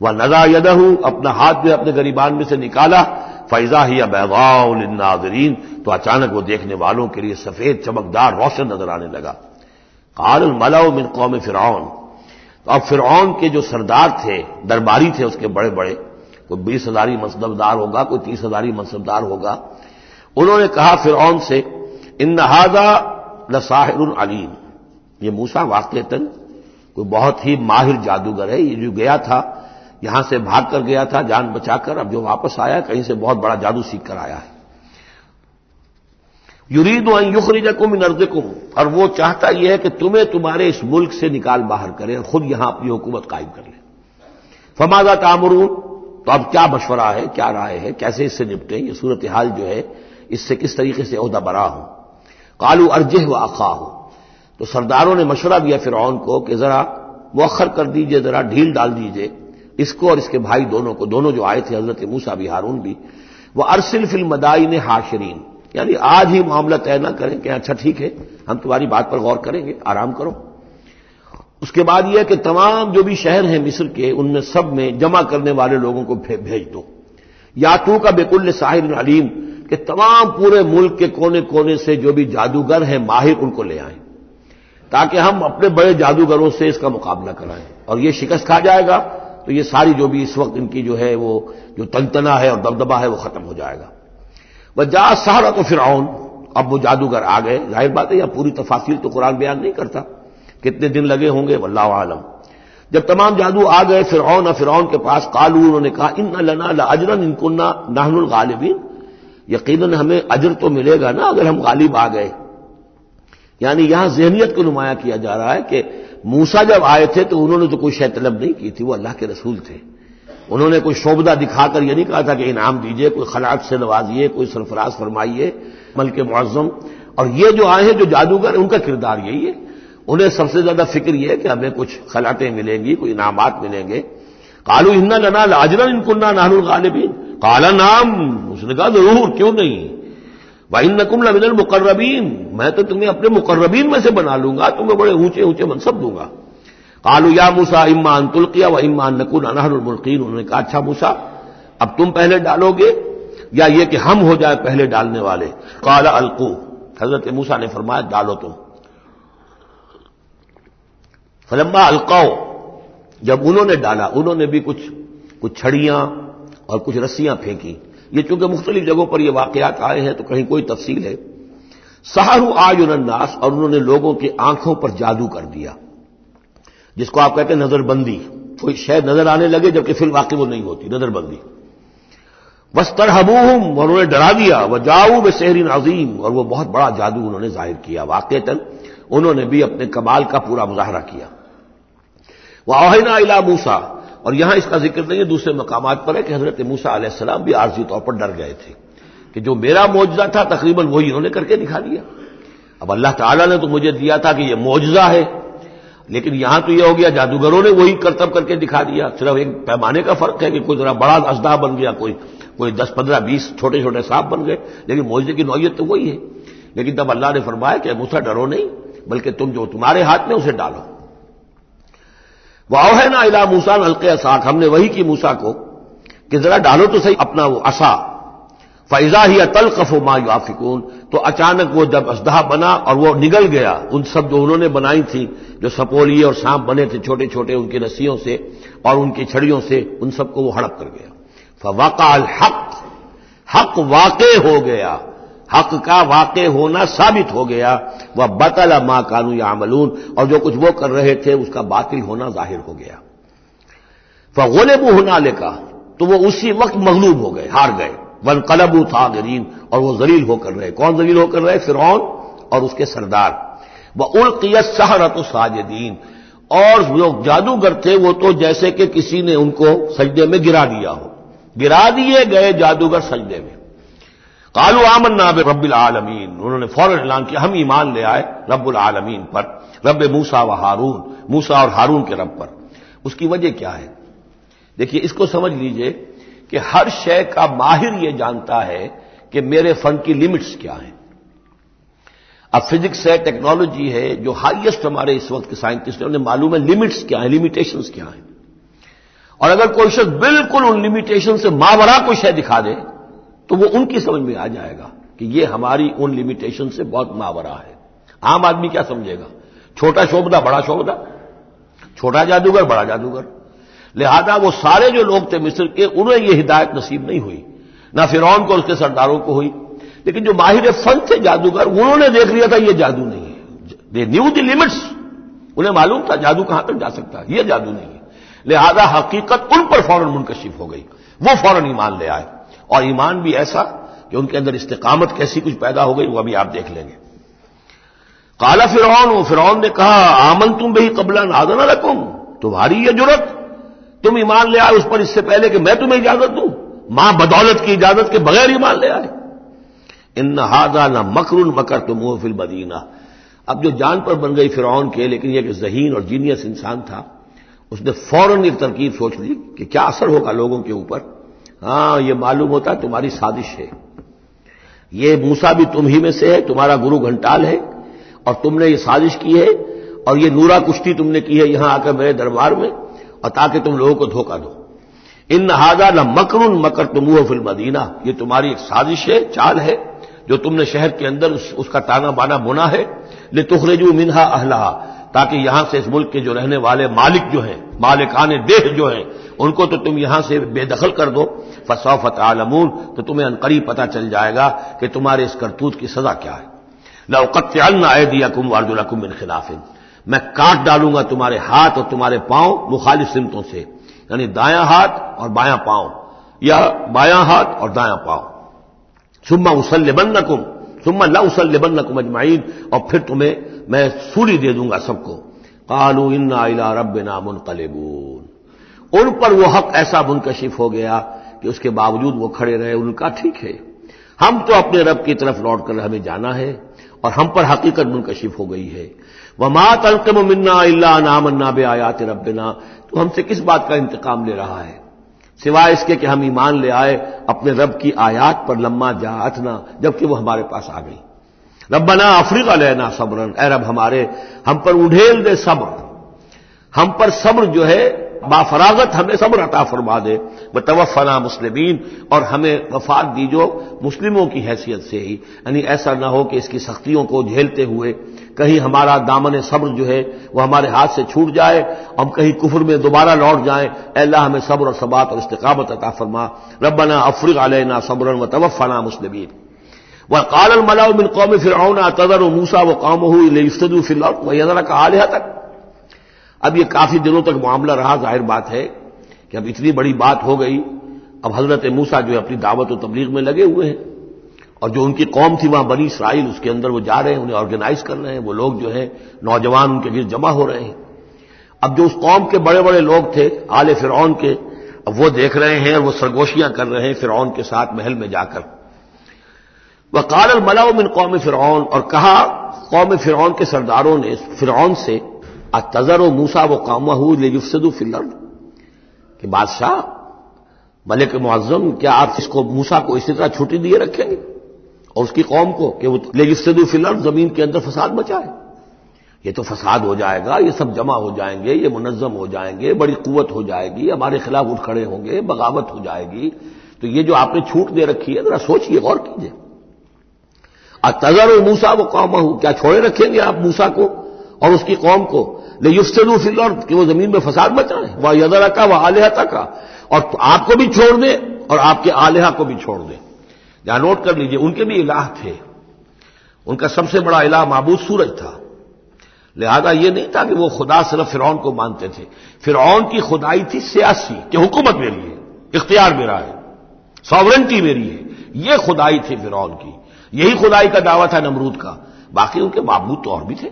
S1: ونزع یدہ، اپنا ہاتھ بھی اپنے گریبان میں سے نکالا، فإذا هي بیضاء للناظرین، تو اچانک وہ دیکھنے والوں کے لیے سفید چمکدار روشن نظر آنے لگا۔ قال الملأ من قوم فرعون، تو اب فرعون کے جو سردار تھے، درباری تھے اس کے بڑے بڑے، کوئی 20,000 منصبدار ہوگا، کوئی 30,000 منصبدار ہوگا، انہوں نے کہا فرعون سے ان ھذا لساحر علیم، یہ موسیٰ واقعتاً کوئی بہت ہی ماہر جادوگر ہے، یہ جو گیا تھا یہاں سے بھاگ کر گیا تھا جان بچا کر، اب جو واپس آیا کہیں سے بہت بڑا جادو سیکھ کر آیا ہے۔ یرید ان یخرجکم من ارضکم، اور وہ چاہتا یہ ہے کہ تمہیں تمہارے اس ملک سے نکال باہر کرے اور خود یہاں اپنی حکومت قائم کر لے۔ فماذا تأمرون، تو اب کیا مشورہ ہے، کیا رائے ہے، کیسے اس سے نپٹیں، یہ صورتحال جو ہے اس سے کس طریقے سے عہدہ برا ہوں۔ قالوا ارجہ واخاہ، تو سرداروں نے مشورہ دیا فرعون کو کہ ذرا مؤخر کر دیجئے، ذرا ڈھیل ڈال دیجئے اس کو اور اس کے بھائی دونوں کو، دونوں جو آئے تھے حضرت موسیٰ بھی ہارون بھی۔ وارسل فی المدائن حاشرین، یعنی آج ہی معاملہ طے نہ کریں کہ اچھا ٹھیک ہے ہم تمہاری بات پر غور کریں گے، آرام کرو۔ اس کے بعد یہ کہ تمام جو بھی شہر ہیں مصر کے، ان میں سب میں جمع کرنے والے لوگوں کو بھیج دو، یا تو کا بکل ساحر علیم، کہ تمام پورے ملک کے کونے کونے سے جو بھی جادوگر ہیں ماہر ان کو لے آئیں، تاکہ ہم اپنے بڑے جادوگروں سے اس کا مقابلہ کرائیں، اور یہ شکست کھا جائے گا تو یہ ساری جو بھی اس وقت ان کی جو ہے وہ جو تنتنا ہے اور دبدبہ ہے وہ ختم ہو جائے گا۔ وجاء السحرۃ فرعون، اب وہ جادوگر آ گئے، ظاہر بات ہے یہ پوری تفاصیل تو قرآن بیان نہیں کرتا، کتنے دن لگے ہوں گے واللہ عالم۔ جب تمام جادو آ گئے فرعون کے پاس، قالوا، انہوں نے کہا ان لنا لاجرا ان كنا نحن الغالبین، یقیناً ہمیں اجر تو ملے گا نا اگر ہم غالب آ گئے۔ یعنی یہاں ذہنیت کو نمایاں کیا جا رہا ہے کہ موسیٰ جب آئے تھے تو انہوں نے تو کوئی شے طلب نہیں کی تھی، وہ اللہ کے رسول تھے، انہوں نے کوئی شعبدہ دکھا کر یہ نہیں کہا تھا کہ انعام دیجئے، کوئی خلاعت سے نوازیے، کوئی سرفراز فرمائیے، ملک معظم۔ اور یہ جو آئے ہیں جو جادوگر ان کا کردار یہی ہے، انہیں سب سے زیادہ فکر یہ ہے کہ ہمیں کچھ خلعتیں ملیں گی، کوئی انعامات ملیں گے۔ قالوا ان لنا لاجرا ان كنا نحن الغالبین، قال نعم، اس نے کہا ضرور، کیوں نہیں، وانکم لمن المقربین، میں تو تمہیں اپنے مقربین میں سے بنا لوں گا، تمہیں بڑے اونچے اونچے منصب دوں گا۔ قالوا یا موسیٰ اما ان تلقی واما ان نکون نحن الملقین، انہوں نے کہا اچھا موسیٰ اب تم پہلے ڈالو گے یا یہ کہ ہم ہو جائے پہلے ڈالنے والے۔ قال القوا، حضرت موسیٰ نے فرمایا ڈالو تم۔ فلما القوا، جب انہوں نے ڈالا، انہوں نے بھی کچھ چھڑیاں اور کچھ رسیاں پھینکی، یہ چونکہ مختلف جگہوں پر یہ واقعات آئے ہیں تو کہیں کوئی تفصیل ہے۔ سحروا اعین الناس، اور انہوں نے لوگوں کی آنکھوں پر جادو کر دیا، جس کو آپ کہتے ہیں نظر بندی، کوئی شے نظر آنے لگے جبکہ فی الواقع وہ نہیں ہوتی، نظر بندی۔ واسترهبوهم، اور انہوں نے ڈرا دیا، وجاؤوا بسحر عظیم، اور وہ بہت بڑا جادو انہوں نے ظاہر کیا، واقعتاً انہوں نے بھی اپنے کمال کا پورا مظاہرہ کیا۔ واوحینا الی موسیٰ، اور یہاں اس کا ذکر نہیں ہے، دوسرے مقامات پر ہے کہ حضرت موسیٰ علیہ السلام بھی عارضی طور پر ڈر گئے تھے کہ جو میرا معجزہ تھا تقریباً وہی انہوں نے کر کے دکھا دیا۔ اب اللہ تعالیٰ نے تو مجھے دیا تھا کہ یہ معجزہ ہے، لیکن یہاں تو یہ ہو گیا جادوگروں نے وہی کرتب کر کے دکھا دیا، صرف ایک پیمانے کا فرق ہے کہ کوئی ذرا بڑا اژدہا بن گیا، کوئی 10 15 20 چھوٹے چھوٹے سانپ بن گئے، لیکن معجزے کی نوعیت تو وہی ہے۔ لیکن تب اللہ نے فرمایا کہ موسیٰ ڈرو نہیں، بلکہ تم جو تمہارے ہاتھ میں اسے ڈالو۔ وَأَوْحَيْنَا إِلَىٰ مُوسَىٰ أَنْ أَلْقِ عَصَاكَ، ہم نے وہی کی موسیٰ کو کہ ذرا ڈالو تو صحیح اپنا وہ عصا۔ فَإِذَا هِيَ تَلْقَفُ مَا يَأْفِكُونَ، تو اچانک وہ جب اژدہا بنا اور وہ نگل گیا ان سب جو انہوں نے بنائی تھی، جو سپولیے اور سانپ بنے تھے چھوٹے چھوٹے ان کی رسیوں سے اور ان کی چھڑیوں سے، ان سب کو وہ ہڑپ کر گیا۔ فَوَقَعَ الْحَقُّ، حق واقع ہو گیا، حق کا واقع ہونا ثابت ہو گیا۔ وَبَطَلَ مَا كَانُوا يَعْمَلُونَ، اور جو کچھ وہ کر رہے تھے اس کا باطل ہونا ظاہر ہو گیا۔ فَغُلِبُوا هُنَالِكَ، تو وہ اسی وقت مغلوب ہو گئے، ہار گئے۔ وَانقَلَبُوا صَاغِرِينَ، اور وہ ذلیل ہو کر رہے، کون ذلیل ہو کر رہے؟ فرعون اور اس کے سردار۔ وَأُلْقِيَ السَّحَرَةُ سَاجِدِينَ، اور جو جادوگر تھے وہ تو جیسے کہ کسی نے ان کو سجدے میں گرا دیا ہو، گرا دیے گئے جادوگر سجدے میں۔ قالوا آمنا برب العالمین، انہوں نے فوراً اعلان کیا ہم ایمان لے آئے رب العالمین پر، رب موسیٰ و ہارون، موسیٰ اور ہارون کے رب پر۔ اس کی وجہ کیا ہے؟ دیکھیے اس کو سمجھ لیجئے کہ ہر شے کا ماہر یہ جانتا ہے کہ میرے فن کی لمٹس کیا ہیں۔ اب فزکس ہے، ٹیکنالوجی ہے، جو ہائیسٹ ہمارے اس وقت کے سائنٹسٹ ہیں انہیں معلوم ہے لمٹس کیا ہیں، لمیٹیشنز کیا ہیں، اور اگر کوئی شخص بالکل ان لمیٹیشن سے ماورا کوئی شے دکھا دے تو وہ ان کی سمجھ میں آ جائے گا کہ یہ ہماری ان لمیٹیشن سے بہت ماورا ہے۔ عام آدمی کیا سمجھے گا؟ چھوٹا شعبدہ بڑا شعبدہ، چھوٹا جادوگر بڑا جادوگر۔ لہذا وہ سارے جو لوگ تھے مصر کے انہیں یہ ہدایت نصیب نہیں ہوئی، نہ فرعون کو اور اس کے سرداروں کو ہوئی، لیکن جو ماہر فن تھے جادوگر انہوں نے دیکھ لیا تھا یہ جادو نہیں ہے، دے نیو دی لمٹس، انہیں معلوم تھا جادو کہاں تک جا سکتا ہے، یہ جادو نہیں ہے۔ لہذا حقیقت ان پر فوراً منکشف ہو گئی، وہ فوراً ایمان لے آئے، اور ایمان بھی ایسا کہ ان کے اندر استقامت کیسی کچھ پیدا ہو گئی وہ ابھی آپ دیکھ لیں گے۔ قال فرعون نے کہا آمنتم بہ قبل ان آذن لکم، تمہاری یہ جرت، تم ایمان لے آئے اس پر اس سے پہلے کہ میں تمہیں اجازت دوں، ماں بدولت کی اجازت کے بغیر ایمان لے آئے۔ ان ھذا لمکر مکرتموہ فی المدینہ، اب جو جان پر بن گئی فرعون کے، لیکن یہ کہ ذہین اور جینیس انسان تھا، اس نے فوراً ایک ترکیب سوچ لی کہ کیا اثر ہوگا لوگوں کے اوپر۔ ہاں یہ معلوم ہوتا ہے تمہاری سازش ہے، یہ موسیٰ بھی تم ہی میں سے ہے، تمہارا گرو گھنٹال ہے، اور تم نے یہ سازش کی ہے، اور یہ نورا کشتی تم نے کی ہے یہاں آ کر میرے دربار میں، اور تاکہ تم لوگوں کو دھوکہ دو۔ ان ھذا لمکر مکرتموہ فی المدینہ، یہ تمہاری ایک سازش ہے، چال ہے جو تم نے شہر کے اندر اس کا تانا بانا بنا ہے، لتخرجوا منہا اہلہا، تاکہ یہاں سے اس ملک کے جو رہنے والے مالک جو ہیں، مالکان دیہ جو ہیں، ان کو تو تم یہاں سے بے دخل کر دو۔ فسوف تعلمون، تو تمہیں عنقریب پتہ چل جائے گا کہ تمہارے اس کرتوت کی سزا کیا ہے۔ لأقطعن أيديكم وأرجلكم من خلاف، میں کاٹ ڈالوں گا تمہارے ہاتھ اور تمہارے پاؤں مخالف سمتوں سے، یعنی دایاں ہاتھ اور بایاں پاؤں، یا بایاں ہاتھ اور دایاں پاؤں۔ ثم أصلبنكم ثم لأصلبنكم أجمعين، اور پھر تمہیں میں سولی دے دوں گا سب کو۔ قالوا إنا إلى ربنا منقلبون، ان پر وہ حق ایسا منکشف ہو گیا کہ اس کے باوجود وہ کھڑے رہے، ان کا ٹھیک ہے، ہم تو اپنے رب کی طرف لوٹ کر ہمیں جانا ہے، اور ہم پر حقیقت منکشف ہو گئی ہے۔ وما تنقم منا الا ان آمنا بآیات ربنا، تو ہم سے کس بات کا انتقام لے رہا ہے سوائے اس کے کہ ہم ایمان لے آئے اپنے رب کی آیات پر، لما جاءتنا، جبکہ وہ ہمارے پاس آ گئی۔ ربنا افرغ علینا صبرا، اے رب ہمارے ہم پر اڈھیل دے صبر، ہم پر صبر جو ہے با فراغت ہمیں صبر عطا فرما دے، وتوفنا مسلمین، اور ہمیں وفات دیجو مسلموں کی حیثیت سے ہی، یعنی ایسا نہ ہو کہ اس کی سختیوں کو جھیلتے ہوئے کہیں ہمارا دامن صبر جو ہے وہ ہمارے ہاتھ سے چھوٹ جائے، ہم کہیں کفر میں دوبارہ لوٹ جائیں۔ اے اللہ ہمیں صبر اور ثبات اور استقامت عطا فرما۔ ربنا افرغ علینا صبرا وتوفنا مسلمین۔ وقال الملأ من قوم فرعون اتذر موسى وقومه ليفسدوا في الارض ويذرك آلهتك، اب یہ کافی دنوں تک معاملہ رہا، ظاہر بات ہے کہ اب اتنی بڑی بات ہو گئی، اب حضرت موسیٰ جو ہے اپنی دعوت و تبلیغ میں لگے ہوئے ہیں، اور جو ان کی قوم تھی وہاں بنی اسرائیل، اس کے اندر وہ جا رہے ہیں، انہیں آرگنائز کر رہے ہیں، وہ لوگ جو ہیں نوجوان ان کے گرد جمع ہو رہے ہیں۔ اب جو اس قوم کے بڑے بڑے لوگ تھے آل فرعون کے، اب وہ دیکھ رہے ہیں اور وہ سرگوشیاں کر رہے ہیں فرعون کے ساتھ محل میں جا کر۔ وقال الملأ من قوم فرعون، اور کہا قوم فرعون کے سرداروں نے فرعون سے، اتذر موسیٰ وقومہ لیفسدوا فی الارض، کہ بادشاہ ملک معظم کیا آپ اس کو موسیٰ کو اسی طرح چھٹی دیے رکھیں گے اور اس کی قوم کو کہ وہ لیفسدوا فی الارض، زمین کے اندر فساد مچائے؟ یہ تو فساد ہو جائے گا، یہ سب جمع ہو جائیں گے، یہ منظم ہو جائیں گے، بڑی قوت ہو جائے گی، ہمارے خلاف اٹھ کھڑے ہوں گے، بغاوت ہو جائے گی، تو یہ جو آپ نے چھوٹ دے رکھی ہے ذرا سوچئے، غور کیجئے۔ اتذر موسیٰ وقومہ، کیا چھوڑے رکھیں گے آپ موسیٰ کو اور اس کی قوم کو، لیفسدوا فی الارض، کہ وہ زمین میں فساد مچائیں، وَیَذَرَکَ وَآلِہَتَکَ، اور آپ کو بھی چھوڑ دیں اور آپ کے آلہہ کو بھی چھوڑ دیں۔ یہاں نوٹ کر لیجئے ان کے بھی الہ تھے، ان کا سب سے بڑا الہ معبود سورج تھا، لہذا یہ نہیں تھا کہ وہ خدا صرف فرعون کو مانتے تھے، فرعون کی خدائی تھی سیاسی، کہ حکومت میری ہے، اختیار میرا ہے، ساورنٹی میری ہے، یہ خدائی تھی فرعون کی، یہی خدائی کا دعویٰ تھا نمرود کا، باقی ان کے معبود تو اور بھی تھے،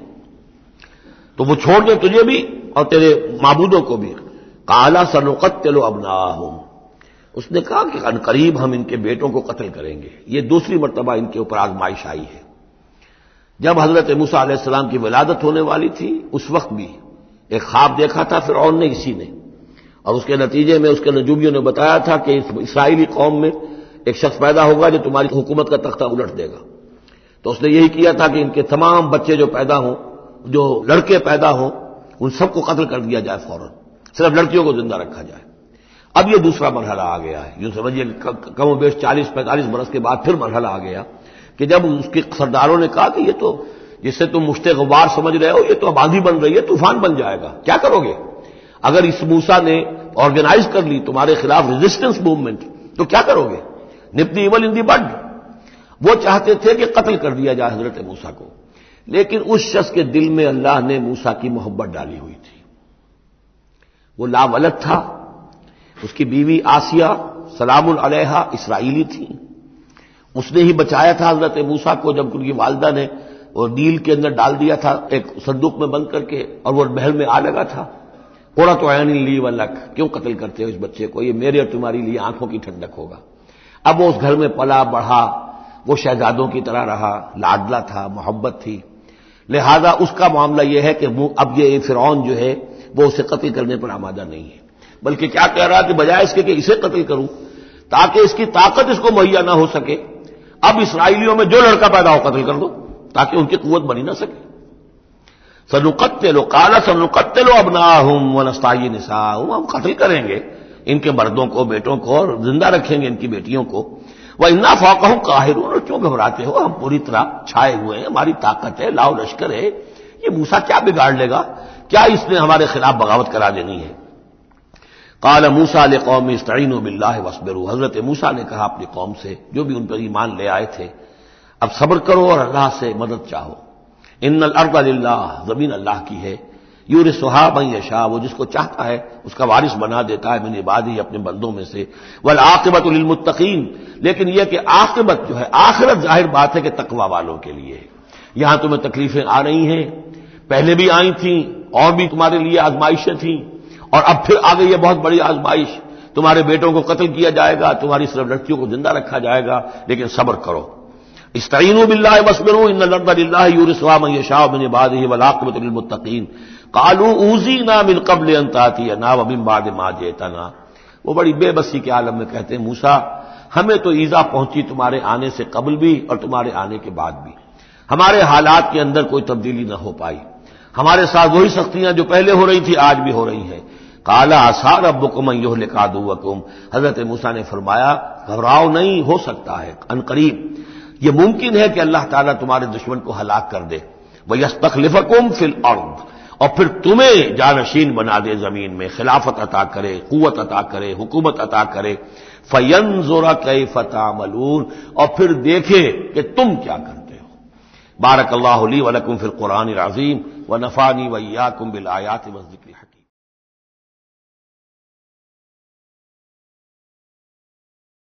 S1: تو وہ چھوڑ دیں تجھے بھی اور تیرے معبودوں کو بھی۔ قال سنقتل ابناءهم، اس نے کہا کہ عنقریب ہم ان کے بیٹوں کو قتل کریں گے. یہ دوسری مرتبہ ان کے اوپر آزمائش آئی ہے. جب حضرت موسیٰ علیہ السلام کی ولادت ہونے والی تھی اس وقت بھی ایک خواب دیکھا تھا فرعون نے اسی نے، اور اس کے نتیجے میں اس کے نجومیوں نے بتایا تھا کہ اسرائیلی قوم میں ایک شخص پیدا ہوگا جو تمہاری حکومت کا تختہ الٹ دے گا. تو اس نے یہی کیا تھا کہ ان کے تمام بچے جو پیدا ہوں، جو لڑکے پیدا ہوں، ان سب کو قتل کر دیا جائے فوراً، صرف لڑکیوں کو زندہ رکھا جائے. اب یہ دوسرا مرحلہ آ گیا ہے، یوں سمجھیے کم و بیش 40-45 برس کے بعد پھر مرحلہ آ گیا کہ جب اس کے سرداروں نے کہا کہ یہ تو جسے تم مشت غبار سمجھ رہے ہو یہ تو اب آندھی بن رہی ہے، طوفان بن جائے گا، کیا کرو گے؟ اگر اس موسیٰ نے آرگنائز کر لی تمہارے خلاف ریزسٹنس موومنٹ تو کیا کرو گے؟ نپ دی ایول ان دی بڈ. وہ چاہتے تھے کہ قتل کر دیا جائے حضرت موسیٰ کو، لیکن اس شخص کے دل میں اللہ نے موسیٰ کی محبت ڈالی ہوئی تھی. وہ لا ولد تھا، اس کی بیوی آسیہ سلام علیہا اسرائیلی تھی، اس نے ہی بچایا تھا حضرت موسیٰ کو جب ان کی والدہ نے وہ نیل کے اندر ڈال دیا تھا ایک صندوق میں بند کر کے، اور وہ محل میں آ لگا تھا. قرۃ عین لی ولک، کیوں قتل کرتے ہو اس بچے کو، یہ میرے اور تمہاری لیے آنکھوں کی ٹھنڈک ہوگا. اب وہ اس گھر میں پلا بڑھا، وہ شہزادوں کی طرح رہا، لاڈلا تھا، محبت تھی. لہذا اس کا معاملہ یہ ہے کہ اب یہ فرعون جو ہے وہ اسے قتل کرنے پر آمادہ نہیں ہے، بلکہ کیا کہہ رہا کہ بجائے اس کے کہ اسے قتل کروں تاکہ اس کی طاقت اس کو مہیا نہ ہو سکے، اب اسرائیلیوں میں جو لڑکا پیدا ہو قتل کر دو تاکہ ان کی قوت بنی نہ سکے. سنقتل قال سنقتل ابناءهم ونستحيي نساءهم، ہم قتل کریں گے ان کے مردوں کو، بیٹوں کو، اور زندہ رکھیں گے ان کی بیٹیوں کو. وَإِنَّا فَوْقَهُمْ قَاهِرُونَ، اور کیوں گھبراتے ہو، ہم پوری طرح چھائے ہوئے ہیں، ہماری طاقت ہے، لاؤ لشکر ہے. یہ موسیٰ کیا بگاڑ لے گا، کیا اس نے ہمارے خلاف بغاوت کرا دینی ہے. قال موسیٰ لقومہ استعینوا باللہ واصبروا، حضرت موسیٰ نے کہا اپنی قوم سے جو بھی ان پر ایمان لے آئے تھے، اب صبر کرو اور اللہ سے مدد چاہو. ان الارض للہ، زمین اللہ کی ہے، یورثھا من یشاء، وہ جس کو چاہتا ہے اس کا وارث بنا دیتا ہے، من عبادہ، اپنے بندوں میں سے. والعاقبۃ للمتقین، لیکن یہ کہ عاقبت جو ہے، آخرت ظاہر بات ہے کہ تقوی والوں کے لیے ہے. یہاں تمہیں تکلیفیں آ رہی ہیں، پہلے بھی آئی تھیں اور بھی تمہارے لیے آزمائشیں تھیں، اور اب پھر آ گئی یہ بہت بڑی آزمائش، تمہارے بیٹوں کو قتل کیا جائے گا، تمہاری صرف لڑکیوں کو زندہ رکھا جائے گا، لیکن صبر کرو. استعینوا باللہ واصبروا ان الارض للہ یورثھا من یشاء من عبادہ والعاقبۃ للمتقین. قالوا اوذینا من قبل ان تاتینا ومن بعد ما جئتنا، وہ بڑی بے بسی کے عالم میں کہتے ہیں موسیٰ ہمیں تو ایذا پہنچی تمہارے آنے سے قبل بھی اور تمہارے آنے کے بعد بھی، ہمارے حالات کے اندر کوئی تبدیلی نہ ہو پائی، ہمارے ساتھ وہی سختیاں جو پہلے ہو رہی تھی آج بھی ہو رہی ہیں. قال عسى ربكم ان يهلك عدوكم، حضرت موسیٰ نے فرمایا گھبراؤ نہیں، ہو سکتا ہے عنقریب یہ ممکن ہے کہ اللہ تعالیٰ تمہارے دشمن کو ہلاک کر دے. وَيَسْتَخْلِفَكُمْ فِي الْأَرْضِ، اور پھر تمہیں جانشین بنا دے زمین میں، خلافت عطا کرے، قوت عطا کرے، حکومت عطا کرے. فَيَنْظُرَ كَيْفَ تَعْمَلُونَ، اور پھر دیکھے کہ تم کیا کرتے ہو. بارک اللہ لی ولکم فی القرآن العظیم ونفعنی وإیاکم بالآیات والذکر الحکیم.